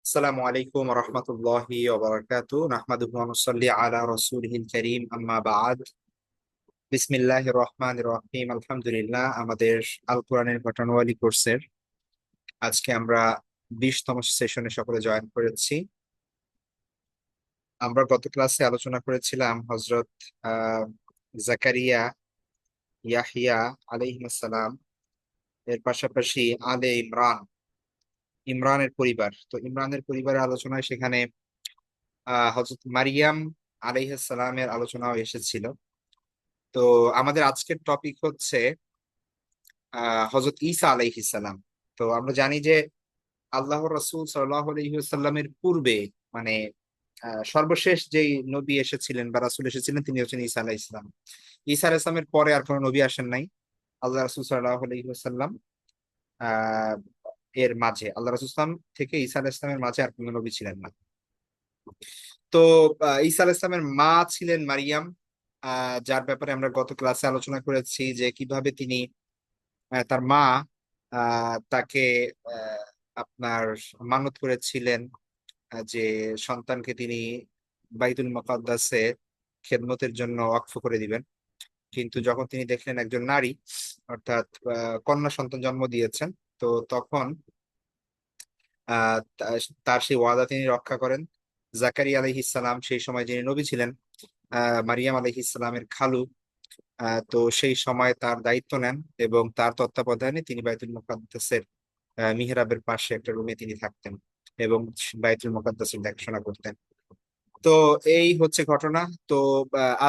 আসসালামু আলাইকুম রহমতুল্লাহি ওয়া নাহমাদুহু ওয়া নুসাল্লি আলা রাসূলিহিল কারীম আম্মা বা'দ। বিসমিল্লাহির রহমানির রহিম। আলহামদুলিল্লাহ, আমাদের আল কোরআনের ঘটনাবলী কোর্সের আজকে আমরা 20তম সেশনে সকলে জয়েন করেছি। আমরা গত ক্লাসে আলোচনা করেছিলাম হযরত আহ জাকারিয়া, ইয়াহিয়া আলাইহিস সালাম এর পাশাপাশি আলে ইমরান, ইমরানের পরিবার। তো ইমরানের পরিবারের আলোচনায় সেখানে হযরত মারিয়াম আলাইহিস সালামের আলোচনাও এসেছিল। তো আমাদের আজকের টপিক হচ্ছে হযরত ঈসা আলাইহিস সালাম। তো আমরা জানি যে আল্লাহর রাসূল সাল্লাল্লাহু আলাইহি ওয়াসাল্লামের পূর্বে, মানে সর্বশেষ যেই নবী এসেছিলেন বা রাসূল এসেছিলেন তিনি হচ্ছেন ঈসা আলাইহিস সালাম। ঈসা আলাইহিস সালামের পরে আর কোনো নবী আসেন নাই। আল্লাহ রাসূল সাল্লাল্লাহু আলাইহি ওয়াসাল্লাম আহ এর মাঝে, আল্লাহ রাসূল সাল্লাম থেকে ঈসা আলাইহিস সালামের মাঝে আর কোনো নবী ছিলেন না। তো ঈসা আলাইহিস সালামের মা ছিলেন মারিয়াম, যার ব্যাপারে আমরা গত ক্লাসে আলোচনা করেছি যে কিভাবে তিনি তার মা তাকে আহ, আপনার মানত করেছিলেন যে সন্তানকে তিনি বাইতুল মুকাদ্দাসে খেদমতের জন্য ওয়াকফ করে দিবেন। কিন্তু যখন তিনি দেখলেন একজন নারী, অর্থাৎ কন্যা সন্তান জন্ম দিয়েছেন, তো তখন তার সেই ওয়াদা তিনি রক্ষা করেন। জাকারিয়া আলাইহিস সালাম সেই সময় যিনি নবী ছিলেন, মারিয়াম আলাইহিস সালামের খালু, তো সেই সময় তার দায়িত্ব নেন এবং তার তত্ত্বাবধানে তিনি বাইতুল মুকাদ্দাসের মিহরাবের পাশে একটা রুমে তিনি থাকতেন এবং বাইতুল মুকাদ্দাসের দেখাশোনা করতেন। তো এই হচ্ছে ঘটনা। তো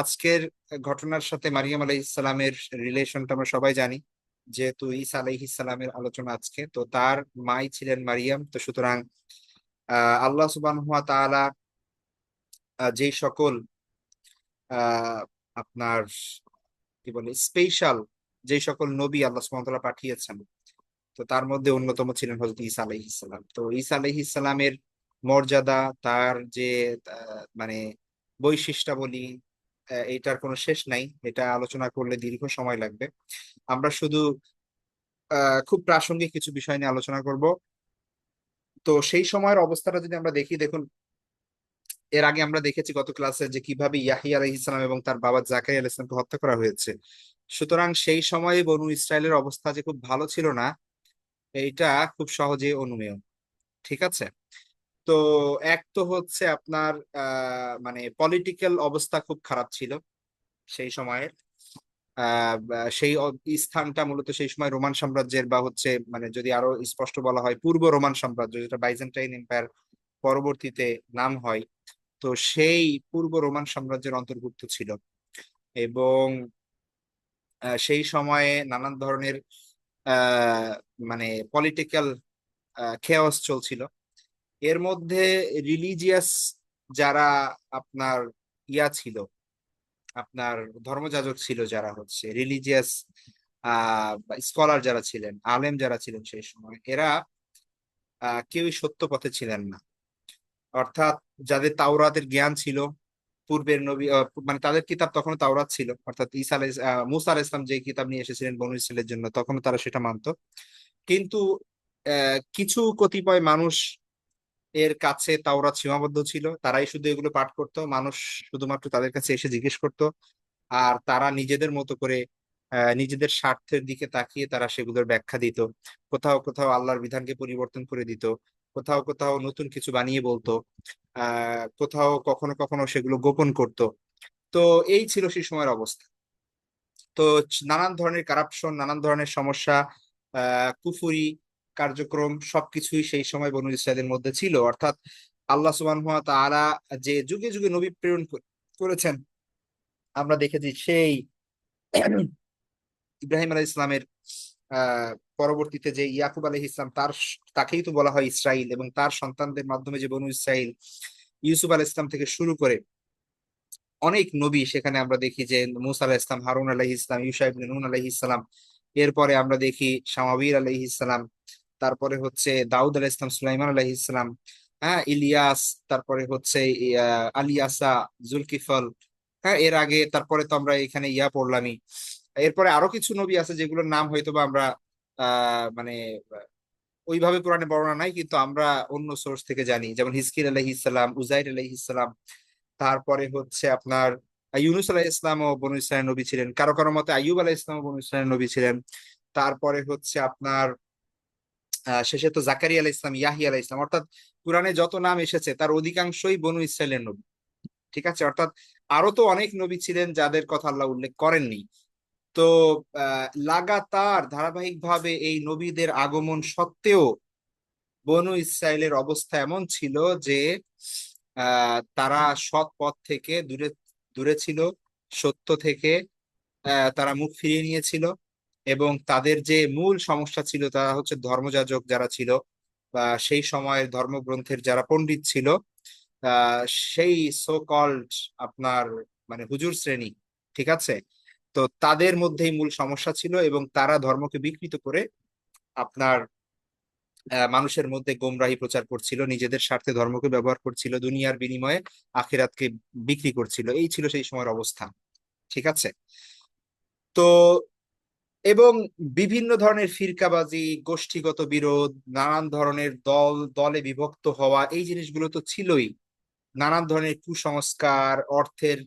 আজকের ঘটনার সাথে মারিয়াম আলাইহিস সালামের রিলেশনটা আমরা সবাই জানি। যেহেতু ঈসা আলাইহিস সালামের আলোচনা আজকে, তো তার মাই ছিলেন মারিয়াম। তো সুতরাং আল্লাহ সুবহানাহু ওয়া তাআলা যেই সকল আহ আপনার কি বলে স্পেশাল যেই সকল নবী আল্লাহ সুবহানাহু ওয়া তাআলা পাঠিয়েছেন, তো তার মধ্যে অন্যতম ছিলেন হযরত ঈসা আলাইহিস সালাম। তো ঈসা আলাইহিস সালামের মর্যাদা, তার যে মানে বৈশিষ্ট্যাবলী, এটার কোনো শেষ নাই। এটা আলোচনা করলে দীর্ঘ সময় লাগবে। আমরা শুধু খুব প্রাসঙ্গিক কিছু বিষয় নিয়ে আলোচনা করব। তো সেই সময়ের অবস্থাটা যদি আমরা দেখি, দেখুন, এর আগে আমরা দেখেছি গত ক্লাসে যে কিভাবে ইয়াহিয়া আলাইহিস সালাম এবং তার বাবা জাকারিয়া আলাইহিস সালামকে হত্যা করা হয়েছে। সুতরাং সেই সময়ে বনু ইসরায়েলের অবস্থা যে খুব ভালো ছিল না, এইটা খুব সহজে অনুমেয়। ঠিক আছে। তো এক তো হচ্ছে আপনার মানে পলিটিক্যাল অবস্থা খুব খারাপ ছিল সেই সময়ের। সেই স্থানটা মূলত সেই সময় রোমান সাম্রাজ্যের, বা হচ্ছে মানে যদি আরো স্পষ্ট বলা হয় পূর্ব রোমান সাম্রাজ্য, যেটা বাইজেন্টাইন এম্পায়ার পরবর্তীতে নাম হয়, তো সেই পূর্ব রোমান সাম্রাজ্যের অন্তর্ভুক্ত ছিল। এবং সেই সময়ে নানান ধরনের আহ মানে পলিটিক্যাল খেয়াস চলছিল। এর মধ্যে রিলিজিয়াস যারা আপনার ছিল, আপনার ধর্মযাজক ছিল, যারা হচ্ছে রিলিজিয়াস স্কলার যারা ছিলেন, আলেম যারা ছিলেন সেই সময়, এরা কেউই সত্য পথে ছিলেন না। অর্থাৎ যাদের তাওরাতের জ্ঞান ছিল, পূর্বের নবী মানে তাদের কিতাব তখন তাওরাত ছিল, অর্থাৎ মুসা আলাইহিস সালাম যে কিতাব নিয়ে এসেছিলেন বনু ইসরাইলের জন্য, তখনও তারা সেটা মানতো। কিন্তু কিছু কতিপয় মানুষ এর কাছে তাওরাত সীমাবদ্ধ ছিল, তারাই শুধু এগুলো পাঠ করতো। মানুষ শুধুমাত্র তাদের কাছে এসে জিজ্ঞেস করতো, আর তারা নিজেদের মতো করে নিজেদের স্বার্থের দিকে তাকিয়ে তারা সেগুলোর ব্যাখ্যা দিত। কোথাও কোথাও আল্লাহর বিধানকে পরিবর্তন করে দিত, কোথাও কোথাও নতুন কিছু বানিয়ে বলতো, কোথাও কখনো কখনো সেগুলো গোপন করত। তো এই ছিল সেই সময়ের অবস্থা। তো নানান ধরনের কারাপশন, নানান ধরনের সমস্যা, কুফুরি কার্যক্রম সবকিছুই সেই সময় বনু ইসরায়েলের মধ্যে ছিল। অর্থাৎ আল্লাহ সুবহানাহু ওয়া তাআলা যে যুগে যুগে নবী প্রেরণ করেছেন, আমরা দেখেছি সেই ইব্রাহিম আলাইহিস ইসলামের আহ পরবর্তীতে যে ইয়াকুব আলাইহিস ইসলাম, তাকেই তো বলা হয় ইসরাইল, এবং তার সন্তানদের মাধ্যমে যে বনু ইসরাইল, ইউসুফ আলাইহিস ইসলাম থেকে শুরু করে অনেক নবী সেখানে আমরা দেখি, যে মুসা আলাইহিস ইসলাম, হারুন আলাইহিস ইসলাম, ইউশা ইবনে নুন আলাইহিস সালাম। এরপরে আমরা দেখি শামাবীর আলাইহিস সালাম, তারপরে হচ্ছে দাউদ আলাইহিস সালাম, সুলাইমান আলাইহিস সালাম, হ্যাঁ, ইলিয়াস, তারপরে হচ্ছে আলিয়াসা, জুলকিফল। হ্যাঁ, এর আগে তারপরে তো আমরা এখানে পড়লামই। এরপরে আরো কিছু নবী আছে যেগুলোর নাম হয়তো বা আমরা মানে ওইভাবে কোরআনে বর্ণনা নাই, কিন্তু আমরা অন্য সোর্স থেকে জানি, যেমন হিজকিল আলাইহিস সালাম, উজাইর আলাইহিস সালাম, তারপরে হচ্ছে আপনার ইউনূস আলাইহিস ইসলাম ও বনু ইসরাইল নবী ছিলেন, কারো কারো মতে আইয়ুব আলাইহিস ইসলাম ও বনু ইসরাইল নবী ছিলেন। তারপরে হচ্ছে আপনার শেষে তো জাকারিয়া আলাইহিস ইসলাম, ইয়াহিয়া আলাইহিস ইসলাম, অর্থাৎ কোরআনে যত নাম এসেছে তার অধিকাংশই বনু ইসরাইলের নবী। ঠিক আছে, অর্থাৎ আরো তো অনেক নবী ছিলেন যাদের কথা আল্লাহ উল্লেখ করেননি। তো লাগাতার ধারাবাহিকভাবে এই নবীদের আগমন সত্ত্বেও বনু ইসরায়েলের অবস্থা এমন ছিল যে তারা সৎ পথ থেকে দূরে দূরে ছিল, সত্য থেকে তারা মুখ ফিরিয়ে নিয়েছিল। এবং তাদের যে মূল সমস্যা ছিল তারা হচ্ছে ধর্মযাজক যারা ছিল, বা সেই সময়ের ধর্মগ্রন্থের যারা পণ্ডিত ছিল, আহ সেই সো কল্ড আপনার মানে হুজুর শ্রেণী। ঠিক আছে, তো তাদের মধ্যেই মূল সমস্যা ছিল, এবং তারা ধর্মকে বিকৃত করে আপনার মানুষের মধ্যে গোমরাহি প্রচার করছিল, নিজেদের স্বার্থে ধর্মকে ব্যবহার করছিল, দুনিয়ার বিনিময়ে আখিরাতকে বিক্রি করছিল। এই ছিল সেই সময়ের অবস্থা। ঠিক আছে, তো এবং বিভিন্ন ধরনের ফিরকাবাজি, গোষ্ঠীগত বিরোধ, নানান ধরনের দল দলে বিভক্ত হওয়া, এই জিনিসগুলো তো ছিলই। নানান ধরনের কুসংস্কার, অর্থের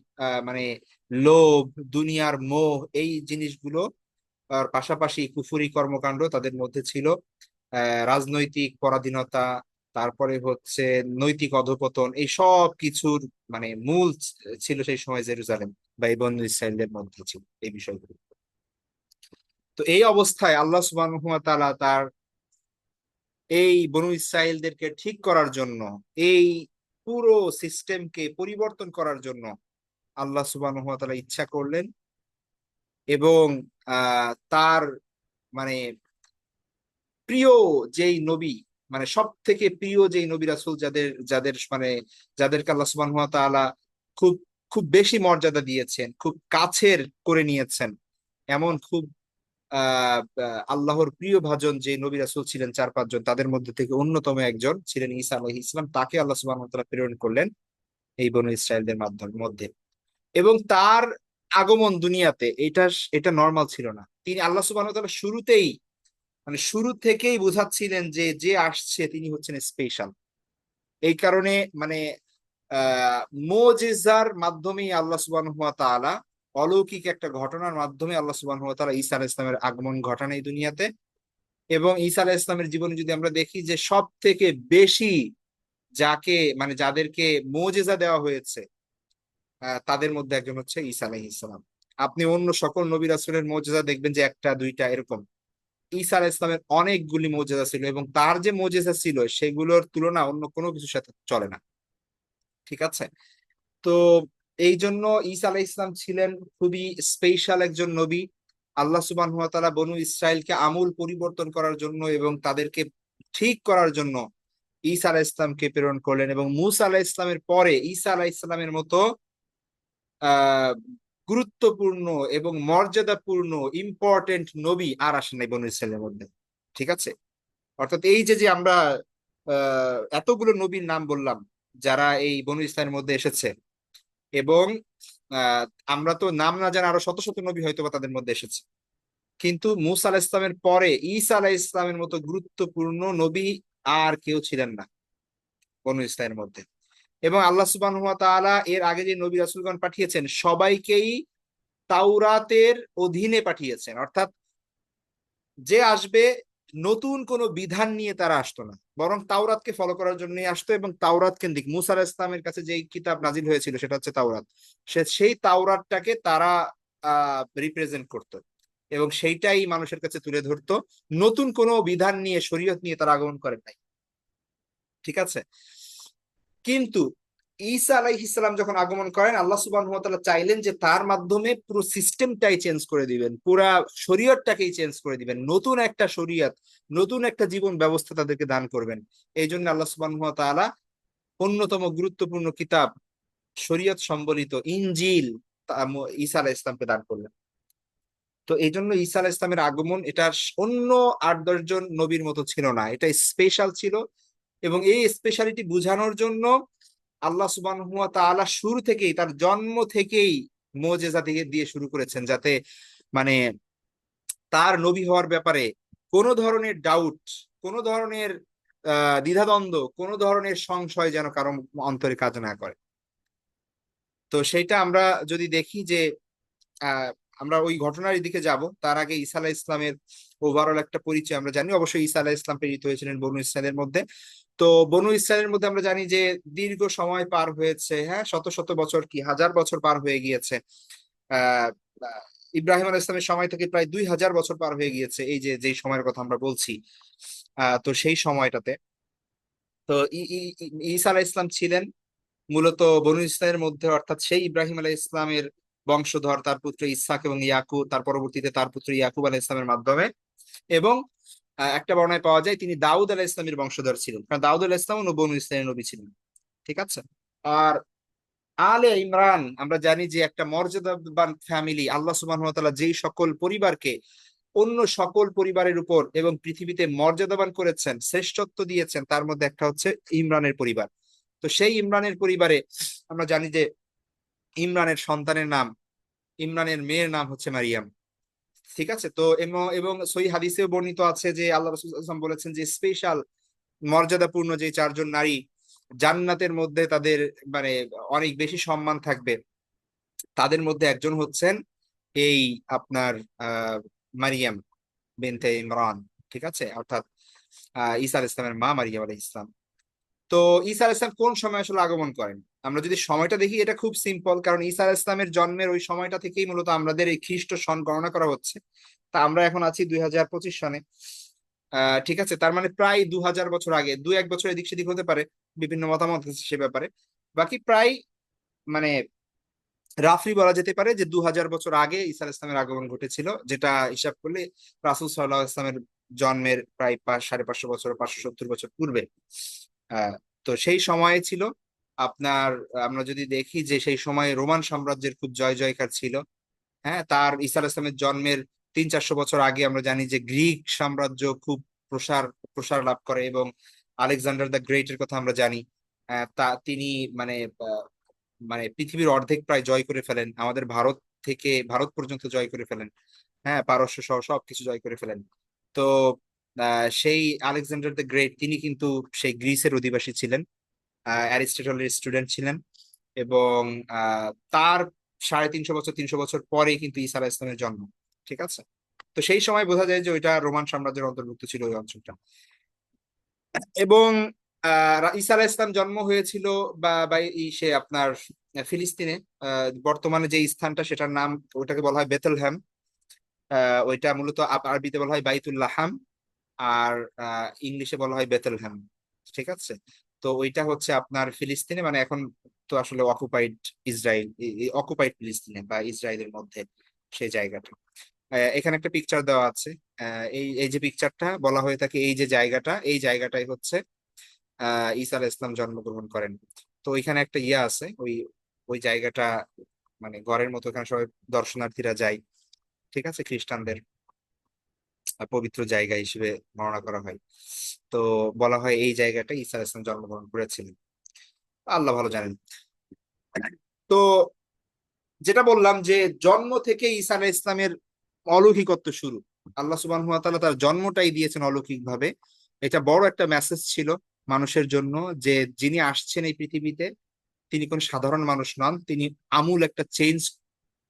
মানে লোভ, দুনিয়ার মোহ, এই জিনিসগুলো আর পাশাপাশি কুফুরি কর্মকাণ্ড তাদের মধ্যে ছিল। রাজনৈতিক পরাধীনতা, তারপরে হচ্ছে নৈতিক অধঃপতন, এই সব কিছুর মানে মূল ছিল সেই সময় জেরুজালেম বা এই বনু ইসরায়েলদের মধ্যে ছিল এই বিষয়গুলো। তো এই অবস্থায় আল্লাহ সুবহানাহু ওয়া তাআলা তার এই বনু ইসরায়েলদেরকে ঠিক করার জন্য, এই পুরো সিস্টেমকে পরিবর্তন করার জন্য আল্লাহ সুবহানাহু ওয়া তাআলা ইচ্ছা করলেন, এবং তার মানে প্রিয় যেই নবী, মানে সব থেকে প্রিয় যেই নবী রাসূল, যাদের যাদের মানে যাদেরকে আল্লাহ সুবহানাহু ওয়া তাআলা খুব খুব বেশি মর্যাদা দিয়েছেন, খুব কাছের করে নিয়েছেন, এমন খুব আল্লাহর প্রিয় ভাজন যে নবী রাসূল ছিলেন 4-5 জন, তাদের মধ্যে থেকে অন্যতম একজন ছিলেন ঈসা আলাইহিস সালাম। তাকে আল্লাহ সুবহানাহু ওয়া তাআলা প্রেরণ করলেন এই বনু ইসরায়েলদের মাধ্যমে মধ্যে। এবং তার আগমন দুনিয়াতে এটা এটা নর্মাল ছিল না। তিনি আল্লাহ সুবহানাহু ওয়া তাআলা শুরুতেই মানে শুরু থেকেই বোঝাচ্ছিলেন যে যে আসছে তিনি হচ্ছেন স্পেশাল। এই কারণে মানে আহ মুজিজার মাধ্যমেই আল্লাহ সুবহানাহু ওয়া তাআলা, অলৌকিক একটা ঘটনার মাধ্যমে আল্লাহ সুবহানাহু ওয়া তাআলা ঈসা আলাইহিস সালামের আগমন ঘটান এই দুনিয়াতে। এবং ঈসা আলাইহিস সালামের জীবনে যদি আমরা দেখি যে সব থেকে বেশি যাকে মানে যাদেরকে মুজিজা দেওয়া হয়েছে, তাদের মধ্যে একজন হচ্ছে ঈসা আলাইহিস সালাম। আপনি অন্য সকল নবী রাসূলের মুজিজা দেখবেন যে একটা দুইটা এরকম, ঈসা আলাইহিস সালামের অনেকগুলি মুজিজা ছিল, এবং তার যে মুজিজা ছিল সেগুলোর তুলনা অন্য কোনো কিছুর সাথে চলে না। ঠিক আছে, তো এই জন্য ঈসা আলাইহিস সালাম ছিলেন খুবই স্পেশাল একজন নবী। আল্লাহ সুবহানাহু ওয়া তাআলা বনু ইসরাইলকে আমূল পরিবর্তন করার জন্য এবং তাদেরকে ঠিক করার জন্য ঈসা আলাইহিস সালামকে প্রেরণ করলেন। এবং মূসা আলাইহিস সালামের পরে ঈসা আলাইহিস সালামের মতো আহ গুরুত্বপূর্ণ এবং মর্যাদাপূর্ণ ইম্পর্টেন্ট নবী আর আসেন নাই বনু ইসরাইলের মধ্যে। ঠিক আছে, অর্থাৎ এই যে যে আমরা এতগুলো নবীর নাম বললাম যারা এই বনু ইসরায়েলের মধ্যে এসেছে, এবং আহ, আমরা তো নাম না জানা আরো শত শত নবী হয়তো বা তাদের মধ্যে এসেছে, কিন্তু মূসা আলাহ ইসলামের পরে ঈসা আলাহ ইসলামের মতো গুরুত্বপূর্ণ নবী আর কেউ ছিলেন না বনু ইসরায়েলের মধ্যে। এবং আল্লাহ সুবহানাহু ওয়া তাআলা এর আগে যে নবী রাসূলগণ পাঠিয়েছেন সবাইকেই তাওরাতের অধীনে পাঠিয়েছেন, অর্থাৎ যে আসবে নতুন কোনো বিধান নিয়ে তারা আসতো না, বরং তাওরাতকে ফলো করার জন্যই আসতো। এবং তাওরাত কেন্দ্রিক মুসা আলাইহিস ইসলামের কাছে যে কিতাব নাজিল হয়েছিল সেটা হচ্ছে তাওরাত, সেই তাওরাতটাকে তারা রিপ্রেজেন্ট করতো এবং সেইটাই মানুষের কাছে তুলে ধরতো। নতুন কোনো বিধান নিয়ে, শরীয়ত নিয়ে তারা আগমন করেন নাই। ঠিক আছে, কিন্তু ঈসা আলাইহিস সালাম যখন আগমন করেন, আল্লাহ সুবহানাহু ওয়া তাআলা চাইলেন যে তার মাধ্যমে পুরো সিস্টেমটাই চেঞ্জ করে দিবেন, পুরা শরীয়তটাকেই চেঞ্জ করে দিবেন, নতুন একটা শরীয়ত, নতুন একটা জীবন ব্যবস্থা তাদেরকে দান করবেন। এই জন্য আল্লাহ সুবহানাহু ওয়া তাআলা অন্যতম গুরুত্বপূর্ণ কিতাব শরীয়ত সম্বলিত ইনজিল ঈসা আলাইহিস সালামকে দান করলেন। তো এই জন্য ঈসা আলাইহিস সালামের আগমন এটা অন্য 8-10 জন নবীর মতো ছিল না, এটা স্পেশাল ছিল। এবং এই স্পেশালিটি বোঝানোর জন্য আল্লাহ সুবহানাহু ওয়া তাআলা শুরু থেকেই, তার জন্ম থেকেই মুজিজা দিয়ে দিয়ে শুরু করেছেন, যাতে মানে তার নবী হওয়ার ব্যাপারে কোনো ধরনের ডাউট, কোনো ধরনের দ্বিধাদ্বন্দ্ব, কোনো ধরনের সংশয় যেন কারো অন্তরে কাজ না করে। তো সেইটা আমরা যদি দেখি যে আহ আমরা ওই ঘটনার দিকে যাব, তার আগে ঈসা আলাইহিস ইসলামের ওভারঅল একটা পরিচয় আমরা জানি। অবশ্যই ঈসা আলাইহিস ইসলাম প্রেরিত হয়েছিলেন বনু ইসরায়েলের মধ্যে। তো বনু ইসরায়েলের মধ্যে আমরা জানি যে দীর্ঘ সময় পার হয়েছে, হ্যাঁ, শত শত বছর, কি হাজার বছর পার হয়ে গিয়েছে। আহ আহ, ইব্রাহিম আলাইহিস ইসলামের সময় থেকে প্রায় 2000 বছর পার হয়ে গিয়েছে, এই যে যেই সময়ের কথা আমরা বলছি। তো সেই সময়টাতে তো ঈসা আলাইহিস ইসলাম ছিলেন মূলত বনু ইসরায়েলের মধ্যে, অর্থাৎ সেই ইব্রাহিম আলাইহিস ইসলামের বংশধর, তার পুত্র ইসহাক এবং ইয়াকুব, তার পরবর্তীতে তার পুত্র ইয়াকুব আলাইহিস ইসলামের মাধ্যমে। এবং একটা বর্ণনায় পাওয়া যায় তিনি দাউদ আলাইহিস ইসলামের বংশধর ছিলেন, কারণ দাউদ আলাইহিস ইসলাম বনু ইসরায়েলের নবী ছিলেন। ঠিক আছে। আর আলে ইমরান আমরা জানি যে একটা মর্যাদাবান ফ্যামিলি। আল্লাহ সুবহানাহু ওয়া তাআলা যেই সকল পরিবারকে অন্য সকল পরিবারের উপর এবং পৃথিবীতে মর্যাদাবান করেছেন, শ্রেষ্ঠত্ব দিয়েছেন, তার মধ্যে একটা হচ্ছে ইমরানের পরিবার। তো সেই ইমরানের পরিবারে আমরা জানি যে ইমরানের সন্তানের নাম, ইমরানের মেয়ের নাম হচ্ছে মারিয়াম। ঠিক আছে। তো এবং সহি হাদিসেও বর্ণিত আছে যে আল্লাহ রাসূল সাল্লাল্লাহু আলাইহি ওয়াসাল্লাম বলেছেন যে স্পেশাল মর্যাদাপূর্ণ যে চারজন নারী জান্নাতের মধ্যে তাদের মানে অনেক বেশি সম্মান থাকবে, তাদের মধ্যে একজন হচ্ছেন এই আপনার আহ মারিয়াম বিনতে ইমরান। ঠিক আছে, অর্থাৎ ঈসা আলাইহিস সালামের মা মারিয়াম আলাইহিস সালাম। তো ঈসা আলাইহিস সালাম কোন সময় আসলে আগমন করেন? আমরা যদি সময়টা দেখি, এটা খুব সিম্পল, কারণ ঈসা আলাইহিস সালামের জন্মের ওই সময়টা থেকেই মূলত আমাদের এই খ্রিস্ট সন গণনা করা হচ্ছে। তা আমরা এখন আছি 2025 সনে। ঠিক আছে, তার মানে প্রায় 2000 বছর আগে, 1 বছর এদিক সেদিক হতে পারে, বিভিন্ন মতামত আছে সে ব্যাপারে। বাকি প্রায় মানে রাফলি বলা যেতে পারে যে 2000 বছর আগে ঈসা আলাইহিস সালামের আগমন ঘটেছিল, যেটা হিসাব করলে রাসূল সাল্লাল্লাহু আলাইহি ওয়াসাল্লামের জন্মের প্রায় 550 বছর, 570 বছর পূর্বে। আহ তো সেই সময়ে ছিল আপনার, আমরা যদি দেখি যে সেই সময় রোমান সাম্রাজ্যের খুব জয় জয়কার ছিল। হ্যাঁ, তার ঈসা আলাইহিস সালামের জন্মের 300-400 বছর আগে আমরা জানি যে গ্রিক সাম্রাজ্য খুব প্রসার প্রসার লাভ করে, এবং আলেকজান্ডার দ্য গ্রেট এর কথা আমরা জানি। তা তিনি মানে আহ, মানে পৃথিবীর অর্ধেক প্রায় জয় করে ফেলেন, আমাদের ভারত থেকে ভারত পর্যন্ত জয় করে ফেলেন। হ্যাঁ, পারস্য সহ সবকিছু জয় করে ফেলেন। তো সেই আলেকজান্ডার দ্য গ্রেট তিনি কিন্তু সেই গ্রিসের অধিবাসী ছিলেন, অ্যারিস্টটলের স্টুডেন্ট ছিলেন। এবং তার 350 বছর 300 বছর পরে কিন্তু ঈসা আলাইহিস ইসলামের জন্ম। ঠিক আছে। তো সেই সময় বোঝা যায় যে ওইটা রোমান সাম্রাজ্যের অন্তর্ভুক্ত ছিল ওই অঞ্চলটা। এবং ঈসা আলাইহিস ইসলাম জন্ম হয়েছিল বা সে আপনার ফিলিস্তিনে। বর্তমানে যে স্থানটা সেটার নাম, ওটাকে বলা হয় বেথলহ্যাম। ওইটা মূলত আরবিতে বলা হয় বাইতুল লাহাম, আর ইংলিশে বলা হয় বেথলহ্যাম। ঠিক আছে। তো ওইটা হচ্ছে আপনার ফিলিস্তিনে, মানে এখন তো আসলে অকুপাইড ইসরায়েল, অকুপাইড ফিলিস্তিনে বা ইসরায়েলের মধ্যে সেই জায়গাটা। এখানে একটা পিকচার দেওয়া আছে। এই এই যে পিকচারটা বলা হয়ে থাকে, এই যে জায়গাটা, এই জায়গাটাই হচ্ছে ঈসা আলাইহিস ইসলাম জন্মগ্রহণ করেন। তো ওইখানে একটা ইয়ে আছে, ওই ওই জায়গাটা মানে ঘরের মতো, এখানে সবাই দর্শনার্থীরা যায়। ঠিক আছে, খ্রিস্টানদের পবিত্র জায়গা হিসেবে গণনা করা হয়। তো বলা হয় এই জায়গাটা ঈসা আলাইহিস সালাম জন্মগ্রহণ করেছিলেন। আল্লাহ ভালো জানেন। তো যেটা বললাম যে জন্ম থেকে ঈসা আলাইহিস ইসলামের অলৌকিকত্ব শুরু। আল্লাহ সুবহানাহু ওয়া তাআলা তার জন্মটাই দিয়েছেন অলৌকিক ভাবে। এটা বড় একটা মেসেজ ছিল মানুষের জন্য, যে যিনি আসছেন এই পৃথিবীতে তিনি কোন সাধারণ মানুষ নন, তিনি আমূল একটা চেঞ্জ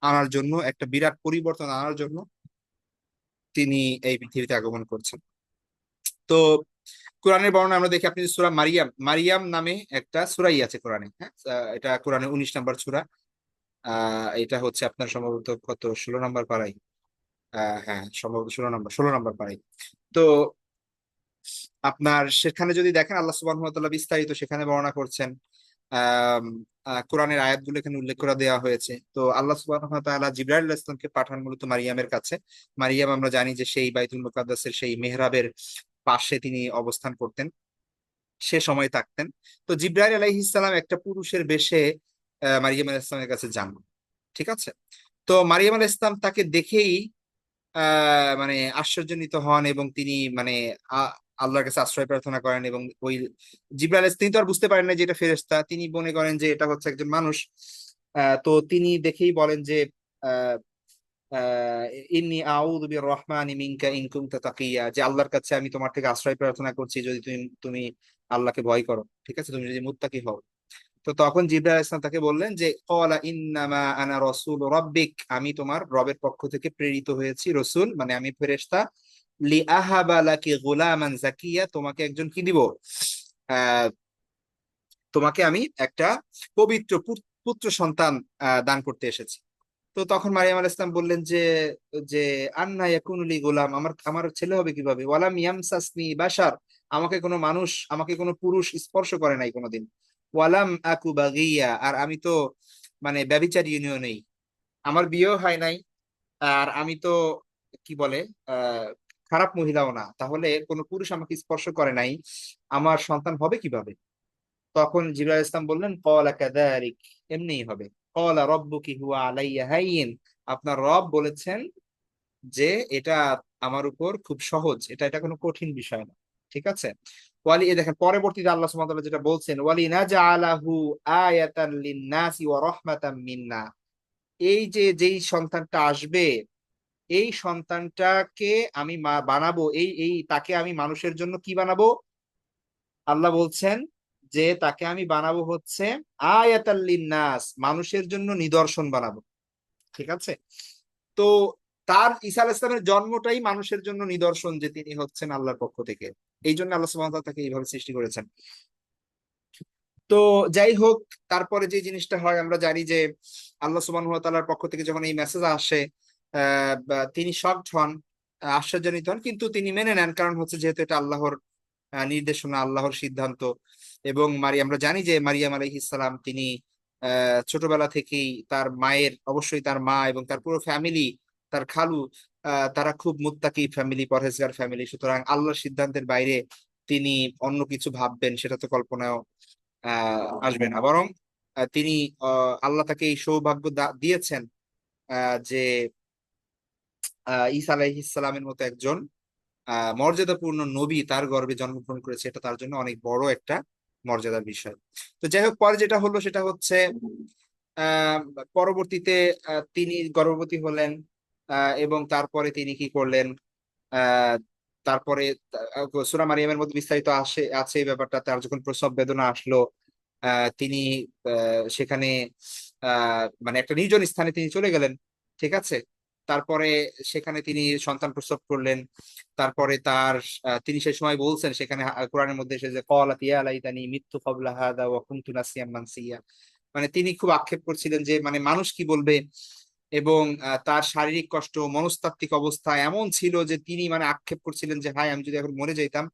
আনার জন্য, একটা বিরাট পরিবর্তন আনার জন্য তিনি এই পৃথিবীতে আগমন করছেন। তো কোরআনের বর্ণনা আমরা দেখি, আপনি সূরা মারিয়াম, মারিয়াম নামে একটা সূরাই আছে কোরআনে। হ্যাঁ, এটা কোরআনে 19 নম্বর সূরা। এটা হচ্ছে আপনার সম্ভবত কত, 16 নম্বর পারাই। হ্যাঁ, সম্ভবত 16 নম্বর, 16 নম্বর পারাই। তো আপনার সেখানে যদি দেখেন, আল্লাহ সুবহানাহু ওয়া তাআলা বিস্তারিত সেখানে বর্ণনা করছেন। আম, কোরআনের আয়াতগুলো এখানে উল্লেখ করে দেওয়া হয়েছে। তো আল্লাহ সুবহানাহু ওয়া তাআলা জিবরাইল আলাইহিস সালামকে পাঠান মূলত মারিয়ামের কাছে। মারিয়াম আমরা জানি যে সেই বাইতুল মুকাদ্দাসের সেই মেহরাবের পাশে তিনি অবস্থান করতেন, সে সময় থাকতেন। তো জিব্রাইল আলাইহিস সালাম একটা পুরুষের বেশে মারিয়াম আলাইহিস সালামের কাছে যান। ঠিক আছে। তো মারিয়াম আলাইহিস সালাম তাকে দেখেই মানে আশ্চর্যান্বিত হন, এবং তিনি মানে আল্লাহর কাছে আশ্রয় প্রার্থনা করেন। এবং ওই জিব্রাইল তিনি তো আর বুঝতে পারেন না যে এটা ফেরেশতা, তিনি মনে করেন যে এটা হচ্ছে একজন মানুষ। তো তিনি দেখেই বলেন যে আহ ইন্নী আউযু বির-রহমানি মিনকা ইন কুনতা তাকিয়া, যে আল্লাহর কাছে আমি তোমার থেকে আশ্রয় প্রার্থনা করছি যদি তুমি তুমি আল্লাহকে ভয় করো, ঠিক আছে, তুমি যদি মুত্তাকি হও। তো তখন জিবরাইল আলাইহিস সালাম তাকে বললেন যে ক্বালা ইন্নামা আনা রাসূল রাব্বিক, আমি তোমার রবের পক্ষ থেকে প্রেরিত হয়েছি, রসূল মানে আমি ফেরেশতা। লি আহাবা লাকি গুলামান জাকিয়া, তোমাকে একজন কি দিব, আহ তোমাকে আমি একটা পবিত্র পুত্র সন্তান দান করতে এসেছি। তো তখন মারিয়াম আলাইহিস সালাম বললেন যে যে আন্না ইয়াকুনু লি গোলাম, আমার আমার ছেলে হবে কিভাবে, ওয়ালাম ইয়ামসাসনি বাশার, আমাকে কোনো পুরুষ স্পর্শ করে নাই কোনোদিন, ওয়ালাম আকু বাগিয়া, আর আমি তো মানে ব্যভিচারিণীও নেই, আমার বিয়েও হয় নাই, আর আমি তো কি বলে আহ খারাপ মহিলাও না, তাহলে কোনো পুরুষ আমাকে স্পর্শ করে নাই, আমার সন্তান হবে কিভাবে? তখন জিবরাইল আলাইহিস সালাম বললেন ক্বালা কাযালিক, এমনিই হবে। ক্বালা রাব্বুকি হুয়া আলাইয়া হাইয়িন, আপনার রব বলেছেন যে এটা আমার উপর খুব সহজ, এটা কোনো কঠিন বিষয় না, ঠিক আছে। এ দেখেন পরবর্তীতে আল্লাহ সুবহানাহু ওয়া তাআলা যেটা বলছেন, ওয়ালি নাজআলাহু আয়াতান লিন-নাসি ওয়া রাহমাতাম মিন্না, এই যে যেই সন্তানটা আসবে, এই সন্তানটাকে আমি বানাবো, এই তাকে আমি মানুষের জন্য কি বানাবো, আল্লাহ বলছেন যে তাকে আমি বানাবো হচ্ছে আয়াতাল লিন-নাস, মানুষের জন্য নিদর্শন বানাবো, ঠিক আছে। তো তার ঈসা আলাইহিস সালামের জন্মটাই মানুষের জন্য নিদর্শন যে তিনি হচ্ছেন আল্লাহর পক্ষ থেকে, এই জন্য আল্লাহ সুবহানাহু ওয়া তাআলা তাকে এইভাবে সৃষ্টি করেছেন। তো যাই হোক, তারপরে যে জিনিসটা হয় আমরা জানি যে আল্লাহ সুবহানাহু ওয়া তাআলার পক্ষ থেকে যখন এই মেসেজ আসে, তিনি শকড হন, আশ্চর্যান্বিত হন, কিন্তু তিনি মেনে নেন, কারণ হচ্ছে যেহেতু এটা আল্লাহর নির্দেশনা, আল্লাহর সিদ্ধান্ত। এবং আমরা জানি যে মারিয়াম আলাইহিস সালাম তিনি ছোটবেলা থেকেই তার মায়ের, অবশ্যই তার মা এবং তার পুরো ফ্যামিলি, তার খালু, তারা খুব মুত্তাকি ফ্যামিলি, পরহেজগার ফ্যামিলি, সুতরাং আল্লাহর সিদ্ধান্তের বাইরে তিনি অন্য কিছু ভাববেন সেটা তো কল্পনাও আসবে না। বরং তিনি আল্লাহ তাকে এই সৌভাগ্য দিয়েছেন যে ঈসা আলাইহিস সালামের মতো একজন মর্যাদাপূর্ণ নবী তার গর্ভে জন্মগ্রহণ করেছে, এটা তার জন্য অনেক বড় একটা মর্যাদার বিষয়। তো যাই হোক, পরে যেটা হলো সেটা হচ্ছে আহ পরবর্তীতে তিনি গর্ভবতী হলেন, এবং তারপরে তিনি কি করলেন, আহ তারপরে সূরা মারিয়ামের মধ্যে বিস্তারিত আছে এই ব্যাপারটা, তার যখন প্রসব বেদনা আসলো, তিনি সেখানে মানে একটা নির্জন স্থানে তিনি চলে গেলেন, ঠিক আছে। তারপরে সেখানে তিনি সন্তান প্রসব করলেন। তারপরে তিনি সেই সময় বলছেন সেখানে কোরআনের মধ্যে এসে যে ক্বালাত ইয়া লাইতানি মিততু ক্বাবলা হাযা ওয়া কুনতু নাসিয়াম মানসিয়া, মানে তিনি খুব আক্ষেপ করছিলেন যে মানে মানুষ কি বলবে, এবং তার শারীরিক কষ্ট, মনস্তাত্ত্বিক অবস্থা এমন ছিল যে তিনি মানে আক্ষেপ করছিলেন যে হায়, আমি যদি এখন মরে যাইতাম,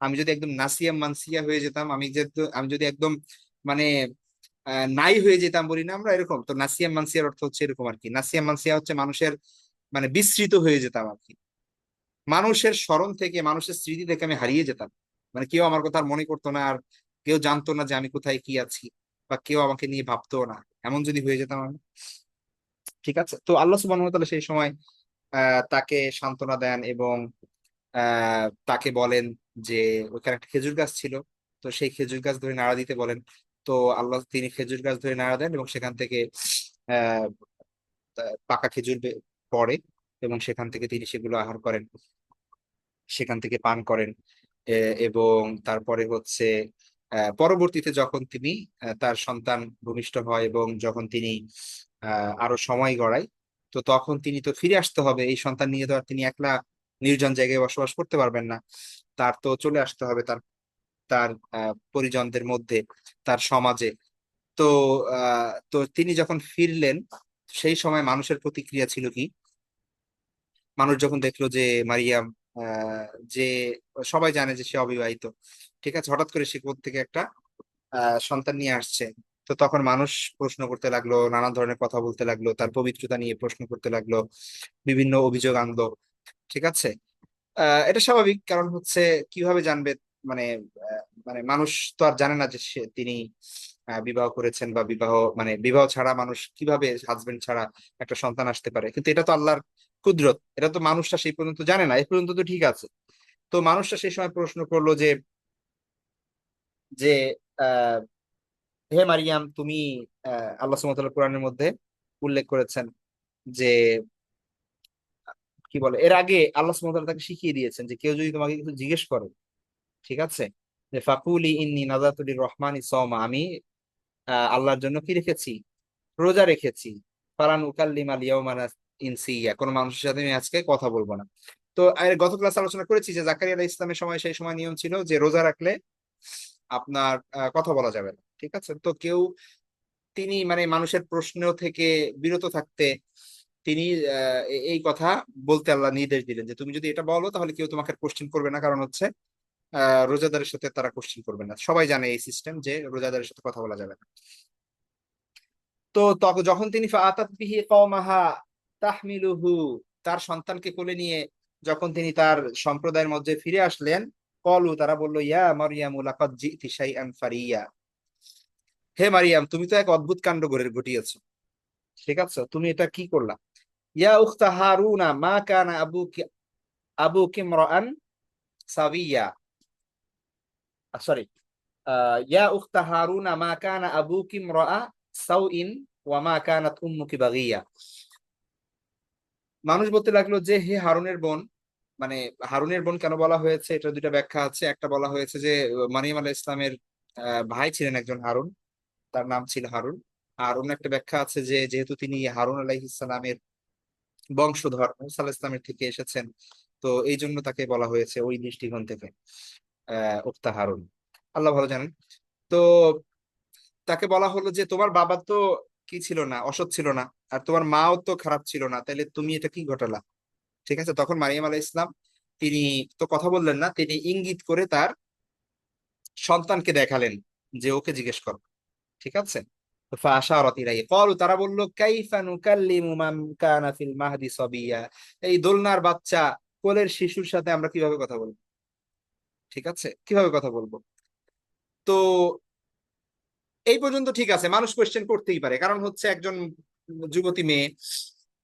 আমি যদি একদম নাসিয়া মানসিয়া হয়ে যেতাম, আমি যদি একদম মানে নাই হয়ে যেতাম, বলি না আমরা এরকম, তো নাসিয়া মানসিয়ার অর্থ হচ্ছে এরকম আর কি। নাসিয়া মানসিয়া হচ্ছে মানুষের মানে বিস্মৃত হয়ে যেতাম আর কি, মানুষের স্মরণ থেকে, মানুষের স্মৃতি থেকে আমি হারিয়ে যেতাম, মানে কেউ আমার কথা আর মনে করতো না, আর কেউ জানতো না যে আমি কোথায় কি আছি, বা কেউ আমাকে নিয়ে ভাবতো না, এমন যদি হয়ে যেতাম আমি, ঠিক আছে। তো আল্লাহ সুবহানাহু ওয়া তাআলা সেই সময় তাকে সান্ত্বনা দেন এবং তাকে বলেন যে ওখানে একটা খেজুর গাছ ছিল, তো সেই খেজুর গাছ ধরে নাড়া দিতে বলেন। তো তিনি খেজুর গাছ ধরে নাড়া দেন এবং সেখান থেকে আহ পাকা খেজুর পড়ে, এবং সেখান থেকে তিনি সেগুলো আহার করেন, সেখান থেকে পান করেন। এবং তারপরে হচ্ছে পরবর্তীতে যখন তিনি তার সন্তান ভূমিষ্ঠ হয় এবং যখন তিনি আরো সময় গড়ায়, তো তখন তিনি তো ফিরে আসতে হবে, এই সন্তান নিয়ে তো আর তিনি একলা নির্জন জায়গায় বসবাস করতে পারবেন না, তার তো চলে আসতে হবে তার তার পরিজনদের মধ্যে, তার সমাজে। তো তিনি যখন ফিরলেন, সেই সময় মানুষের প্রতিক্রিয়া ছিল কি, মানুষ যখন দেখলো যে মারিয়াম, যে সবাই জানে যে সে অবিবাহিত, ঠিক আছে, হঠাৎ করে সে থেকে একটা সন্তান নিয়ে আসছে, তো তখন মানুষ প্রশ্ন করতে লাগলো, নানা ধরনের কথা বলতে লাগলো, তার পবিত্রতা নিয়ে প্রশ্ন করতে লাগলো, বিভিন্ন অভিযোগ আনলো, ঠিক আছে। এটা স্বাভাবিক, কারণ হচ্ছে কিভাবে জানবে, মানে মানুষ তো আর জানে না যে তিনি বিবাহ করেছেন, বা বিবাহ ছাড়া মানুষ কিভাবে, হাজবেন্ড ছাড়া একটা সন্তান আসতে পারে, কিন্তু এটা তো আল্লাহর কুদরত, এটা তো মানুষটা সেই পর্যন্ত জানে না, এই পর্যন্ত তো ঠিক আছে। তো মানুষটা সেই সময় প্রশ্ন করলো যে যে আহ হে মারিয়াম, তুমি আল্লাহ সুবহানাহু ওয়া তাআলা কোরআনের মধ্যে উল্লেখ করেছেন যে কি বলে, এর আগে আল্লাহ সুবহানাহু ওয়া তাআলা তাকে শিখিয়ে দিয়েছেন যে কেউ যদি তোমাকে কিছু জিজ্ঞেস করে, ঠিক আছে, যে ফাকুলি ইন্নী নাযারতু লির-রহমানি সাওমা, আমি আল্লাহর জন্য কি রেখেছি, রোজা রেখেছি। ফালান উকাল্লিমাল ইয়াওমা ইনসিয়া, কোন মানুষের সাথে আমি আজকে কথা বলবো না। তো গত ক্লাস আলোচনা করেছি যে জাকারিয়া আলাইহিস ইসলামের সময়, সেই সময় নিয়ম ছিল যে রোজা রাখলে আপনার কথা বলা যাবে না, ঠিক আছে। তো কেউ, তিনি মানে মানুষের প্রশ্ন থেকে বিরত থাকতে তিনি এই কথা বলতে আল্লাহ নির্দেশ দিলেন যে তুমি যদি এটা বলো তাহলে কেউ তোমাকে কোশ্চেন করবে না, কারণ হচ্ছে রোজাদারের সাথে তারা কোশ্চেন করবে না। সবাই জানে এই সিস্টেম যে রোজাদারের সাথে কথা বলা যাবে না। তো তখন যখন তিনি ফাআতাত বিহি কওমাহা তাহমিলুহু, তার সন্তানকে কোলে নিয়ে যখন তিনি তার সম্প্রদায়ের মধ্যে ফিরে আসলেন, কলু, তারা বলল, ইয়া মারইয়ামু লাকাদ জিতি শাইআন ফারিয়া, হে মারিয়াম, তুমি তো এক অদ্ভুত কাণ্ড ঘটিয়েছো, ঠিক আছে, তুমি এটা কি করলা। ইয়া উখতা হারুনা মা কানা আবুকি ইমরাআন সাবিয়া, সরি, ইয়া উখতা হারুনা মা কানা আবুকি ইমরাআ সাউইন ওয়া মা কানাত উম্মুকি বাগিয়া। মানুষ বলতে লাগলো যে হে হারুনের বোন, মানে হারুনের বোন কেন বলা হয়েছে এটা দুইটা ব্যাখ্যা আছে। একটা বলা হয়েছে যে মারিয়াম আলাইহিস ইসলামের ভাই ছিলেন একজন হারুন, তার নাম ছিল হারুন। আর অন্য একটা ব্যাখ্যা আছে যে যেহেতু তিনি হারুন আলাইহিস সালামের বংশধর, মুসা আলাইহিস ইসলামের থেকে এসেছেন, তো এই জন্য তাকে বলা হয়েছে ওই দৃষ্টিকোণ থেকে উক্তা হারুন, আল্লাহ ভালো জানেন। তো তাকে বলা হলো যে তোমার বাবা তো কি ছিল না, অসৎ ছিল না, আর তোমার মাও তো খারাপ ছিল না, তাহলে তুমি এটা কি ঘটালা, ঠিক আছে। তখন মারিয়াম আলাইহিস ইসলাম, তিনি তো কথা বললেন না, তিনি ইঙ্গিত করে তার সন্তানকে দেখালেন যে ওকে জিজ্ঞেস করো, ঠিক আছে। তো ফাআশারাত ইলাইহি ক্বালু, তারা বলল, কাইফা নুকাল্লিমু মান কানা ফিল মাহদি সাবিয়া, এই দোলনার বাচ্চা, কোলের শিশুর সাথে আমরা কিভাবে কথা বলবো, ঠিক আছে, কিভাবে কথা বলবো। তো এই পর্যন্ত ঠিক আছে, মানুষ কোয়েশ্চেন করতেই পারে, কারণ হচ্ছে একজন যুবতী মেয়ে,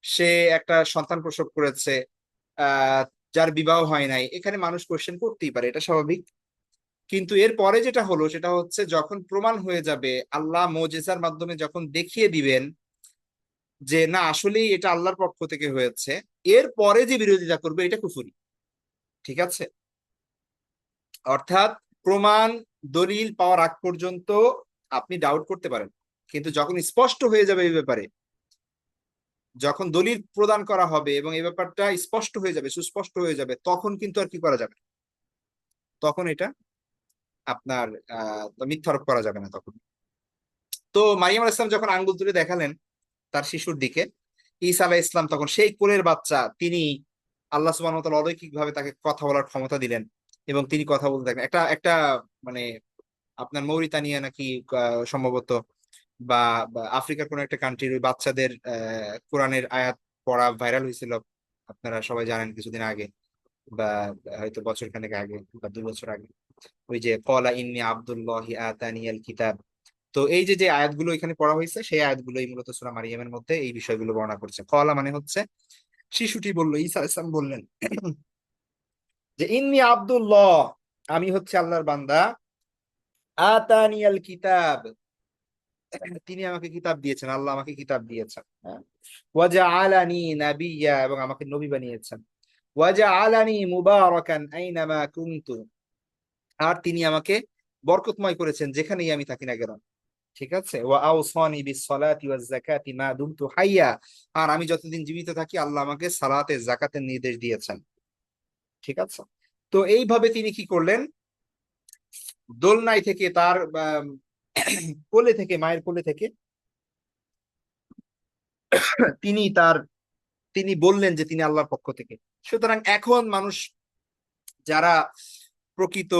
সে একটা সন্তান প্রসব করেছে, আহ যার বিবাহ হয় নাই, এখানে মানুষ কোয়েশ্চেন করতেই পারে, এটা স্বাভাবিক। কিন্তু এর পরে যেটা হলো সেটা হচ্ছে যখন প্রমাণ হয়ে যাবে, আল্লাহ মুজিজার মাধ্যমে যখন দেখিয়ে দিবেন যে না আসলেই এটা আল্লাহর পক্ষ থেকে হয়েছে, এর পরে যে বিরোধিতা করবে এটা কুফরি, ঠিক আছে। অর্থাৎ প্রমাণ, দলিল পাওয়ার আগ পর্যন্ত আপনি ডাউট করতে পারেন, কিন্তু যখন স্পষ্ট হয়ে যাবে এই ব্যাপারে, যখন দলিল প্রদান করা হবে এবং এই ব্যাপারটা স্পষ্ট হয়ে যাবে, সুস্পষ্ট হয়ে যাবে, তখন কিন্তু আর কি করা যাবে না। তখন এটা আপনার মিথ্যারোপ করা যাবে না তখন। তো মারিয়াম আলাইহিস সালাম যখন আঙ্গুল তুলে দেখালেন তার শিশুর দিকে, ঈসা আলাইহিস ইসলাম তখন সেই কোলের বাচ্চা, তিনি আল্লাহ সুবহানাহু ওয়া তাআলা অলৌকিক ভাবে তাকে কথা বলার ক্ষমতা দিলেন এবং তিনি কথা বলতে থাকলেন। একটা একটা মানে আপনার মৌরিতানিয়া নাকি সম্ভবত, বা বা আফ্রিকার কোন একটা কান্ট্রির ওই বাচ্চাদের কোরআনের আয়াত পড়া ভাইরাল হয়েছিল, আপনারা সবাই জানেন কিছুদিন আগে, বা হয়তো বছর খানেক আগে বা 2 বছর আগে, ওই যে ক্বালা ইন্নী আব্দুল্লাহি আতানিয়াল কিতাব। তো এই যে যে আয়াতগুলো এখানে পড়া হয়েছে, সেই আয়াতগুলোই মূলত সূরা মারিয়ামের মধ্যে এই বিষয়গুলো বর্ণনা করছে। ক্বালা মানে হচ্ছে শিশুটি বলল, ঈসা আলাইহিস সালাম বললেন যে ইন্নী আব্দুল্লাহ, আমি হচ্ছে আল্লাহর বান্দা, আতানিয়াল কিতাব, তিনি আমাকে কিতাব দিয়েছেন, আল্লাহ আমাকে কিতাব দিয়েছেন, হ্যাঁ। ওয়াজআলানি নাবিয়্যা, এবং আমাকে নবী বানিয়েছেন। ওয়াজআলানি মুবারাকান আইনামা কুনতু, আর তিনি আমাকে বরকতময় করেছেন যেখানেই আমি থাকি না কেন, ঠিক আছে। ওয়া আওসানি বিস সালাতি ওয়াজ যাকাতি মা দুমতু হাইয়া, আর আমি যতদিন জীবিত থাকি আল্লাহ আমাকে সালাতে যাকাতের নির্দেশ দিয়েছেন, ঠিক আছে। তো এইভাবে তিনি কি করলেন, দোলনায় থেকে তার কোলে থেকে, মায়ের কোলে থেকে তিনি তার, তিনি বললেন যে তিনি আল্লাহর পক্ষ থেকে। সুতরাং এখন মানুষ যারা প্রকৃত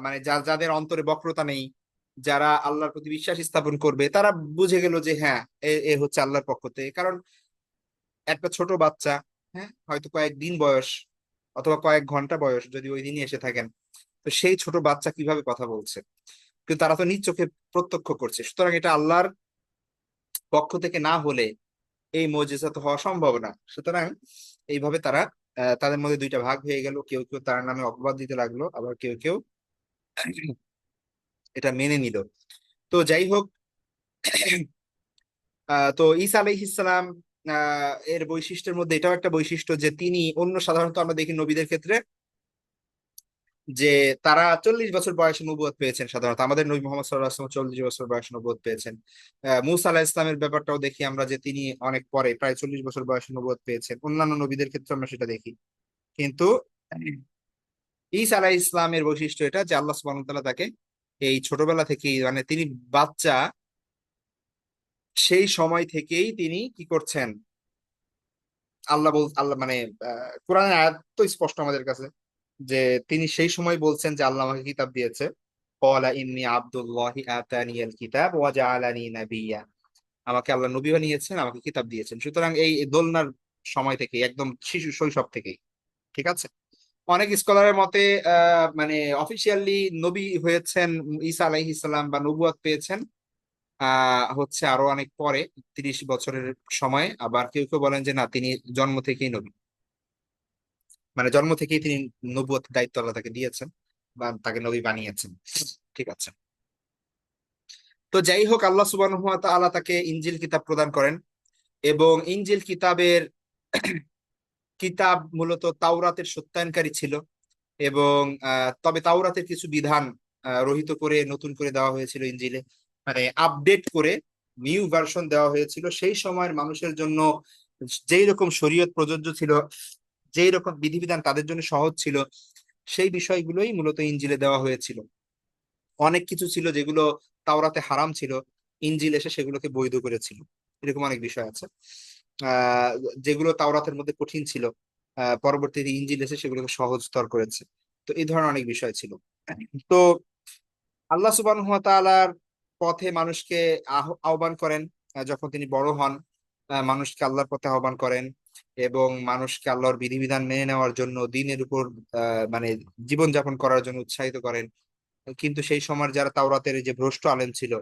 মানে যাদের অন্তরে বক্রতা নেই, যারা আল্লাহর প্রতি বিশ্বাস স্থাপন করবে, তারা বুঝে গেল যে হ্যাঁ, এ এ হচ্ছে আল্লাহর পক্ষ থেকে। কারণ একটা ছোট বাচ্চা, হ্যাঁ, হয়তো কয়েকদিন বয়স অথবা কয়েক ঘন্টা বয়স যদি ওই দিনই এসে থাকেন, তো সেই ছোট বাচ্চা কিভাবে কথা বলছে, কিন্তু তারা তো নিজ চোখে প্রত্যক্ষ করছে। সুতরাং এটা আল্লাহর পক্ষ থেকে না হলে এই মুজিজা তো হওয়া সম্ভব না। সুতরাং এইভাবে তারা, তাদের মধ্যে দুইটা ভাগ হয়ে গেল, কেউ কেউ তার নামে অপবাদ দিতে লাগলো, আবার কেউ কেউ এটা মেনে নিল। তো যাই হোক, তো ঈসা আলাইহিস সালাম এর বৈশিষ্ট্যের মধ্যে এটাও একটা বৈশিষ্ট্য যে তিনি অন্য, সাধারণত আমরা দেখি নবীদের ক্ষেত্রে যে তারা 40 বছর বয়সে নবুয়ত পেয়েছেন। সাধারণত আমাদের নবী মোহাম্মদ সাল্লাল্লাহু আলাইহি ওয়াসাল্লাম 40 বছর বয়সে নবুয়ত পেয়েছেন। মুসা আলাইহিস সালামের ব্যাপারটাও দেখি আমরা যে তিনি অনেক পরে, প্রায় 40 বছর বয়সে নবুয়ত পেয়েছেন। অন্যান্য নবীদের ক্ষেত্রে আমরা সেটা দেখি। কিন্তু ঈসা আলাইহিস ইসলামের বৈশিষ্ট্য এটা যে আল্লাহ সুবহানাহু ওয়া তাআলা তাকে এই ছোটবেলা থেকেই, মানে তিনি বাচ্চা সেই সময় থেকেই তিনি কি করছেন, আল্লাহ মানে কোরআনের আয়াত তো স্পষ্ট আমাদের কাছে যে তিনি সেই সময় বলছেন যে আল্লাহ আমাকে কিতাব দিয়েছে। ক্বালা ইন্নী আব্দুল্লাহি আতানিয়াল কিতাব ওয়া জাআলানি নাবিয়্যা। আমাকে আল্লাহ নবী বানিয়েছেন, আমাকে কিতাব দিয়েছেন। সুতরাং এই দোলনার সময় থেকে, একদম শিশু শৈশব থেকেই, ঠিক আছে। অনেক স্কলারের মতে মানে অফিসিয়ালি নবী হয়েছেন ঈসা আলাইহিস সালাম বা নবুয়ত পেয়েছেন হচ্ছে আরো অনেক পরে, 30 বছরের সময়। আবার কেউ কেউ বলেন যে না, তিনি জন্ম থেকেই নবী, মানে জন্ম থেকেই তিনি নবুয়তের দায়িত্ব আল্লাহ তাকে দিয়েছেন বা তাকে নবী বানিয়েছেন, ঠিক আছে। তো যাই হোক, আল্লাহ সুবহানাহু ওয়া তাআলা তাকে ইনজিল কিতাব প্রদান করেন। এবং ইনজিল কিতাবের কিতাব মূলত তাওরাতের সত্যায়নকারী ছিল। এবং তবে তাওরাতের কিছু বিধান রহিত করে নতুন করে দেওয়া হয়েছিল ইনজিলে, মানে আপডেট করে নিউ ভার্সন দেওয়া হয়েছিল সেই সময়ের মানুষের জন্য। যেই রকম শরীয়ত প্রযোজ্য ছিল, যেই রকম বিধিবিধান তাদের জন্য সহজ ছিল, সেই বিষয়গুলোই মূলত ইনজিলে দেওয়া হয়েছিল। অনেক কিছু ছিল যেগুলো তাওরাতে হারাম ছিল, ইনজিল এসে সেগুলোকে বৈধ করেছিল। এরকম অনেক বিষয় আছে আহ যেগুলো তাওরাতের মধ্যে কঠিন ছিল, পরবর্তীতে ইনজিল এসে সেগুলোকে সহজতর করেছে। তো এই ধরনের অনেক বিষয় ছিল। তো আল্লাহ সুবহানাহু ওয়া তাআলার পথে মানুষকে আহ্বান করেন। যখন তিনি বড় হন, মানুষকে আল্লাহর পথে আহ্বান করেন এবং মানুষকে আল্লাহর বিধিবিধান মেনে নেওয়ার জন্য, দিনের উপর মানে জীবনযাপন করার জন্য উৎসাহিত করেন। কিন্তু সেই সময় যারা তাওরাতের এই যে ভ্রষ্ট আলেম ছিল,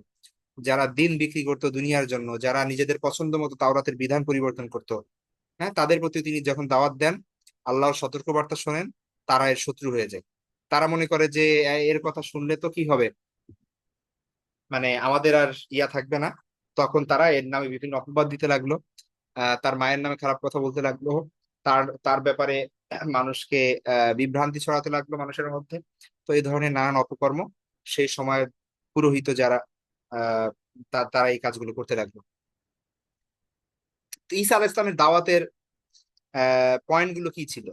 যারা দিন বিক্রি করতো দুনিয়ার জন্য, যারা নিজেদের পছন্দ মতো তাওরাতের বিধান পরিবর্তন করতো, হ্যাঁ, তাদের প্রতি তিনি যখন দাওয়াত দেন, আল্লাহর সতর্কবার্তা শোনেন, তারা এর শত্রু হয়ে যায়। তারা মনে করে যে এর কথা শুনলে তো কি হবে, মানে আমাদের আর ইয়া থাকবে না। তখন তারা এর নামে বিভিন্ন অপবাদ দিতে লাগলো, তার মায়ের নামে খারাপ কথা বলতে লাগলো, তার তার ব্যাপারে মানুষকে বিভ্রান্তি ছড়াতে লাগলো মানুষের মধ্যে। তো এই ধরনের নানান অপকর্ম সেই সময় পুরোহিত যারা আহ তারা এই কাজগুলো করতে লাগলো। তো ঈসা আলাইহিস সালামের দাওয়াতের পয়েন্ট গুলো কি ছিল?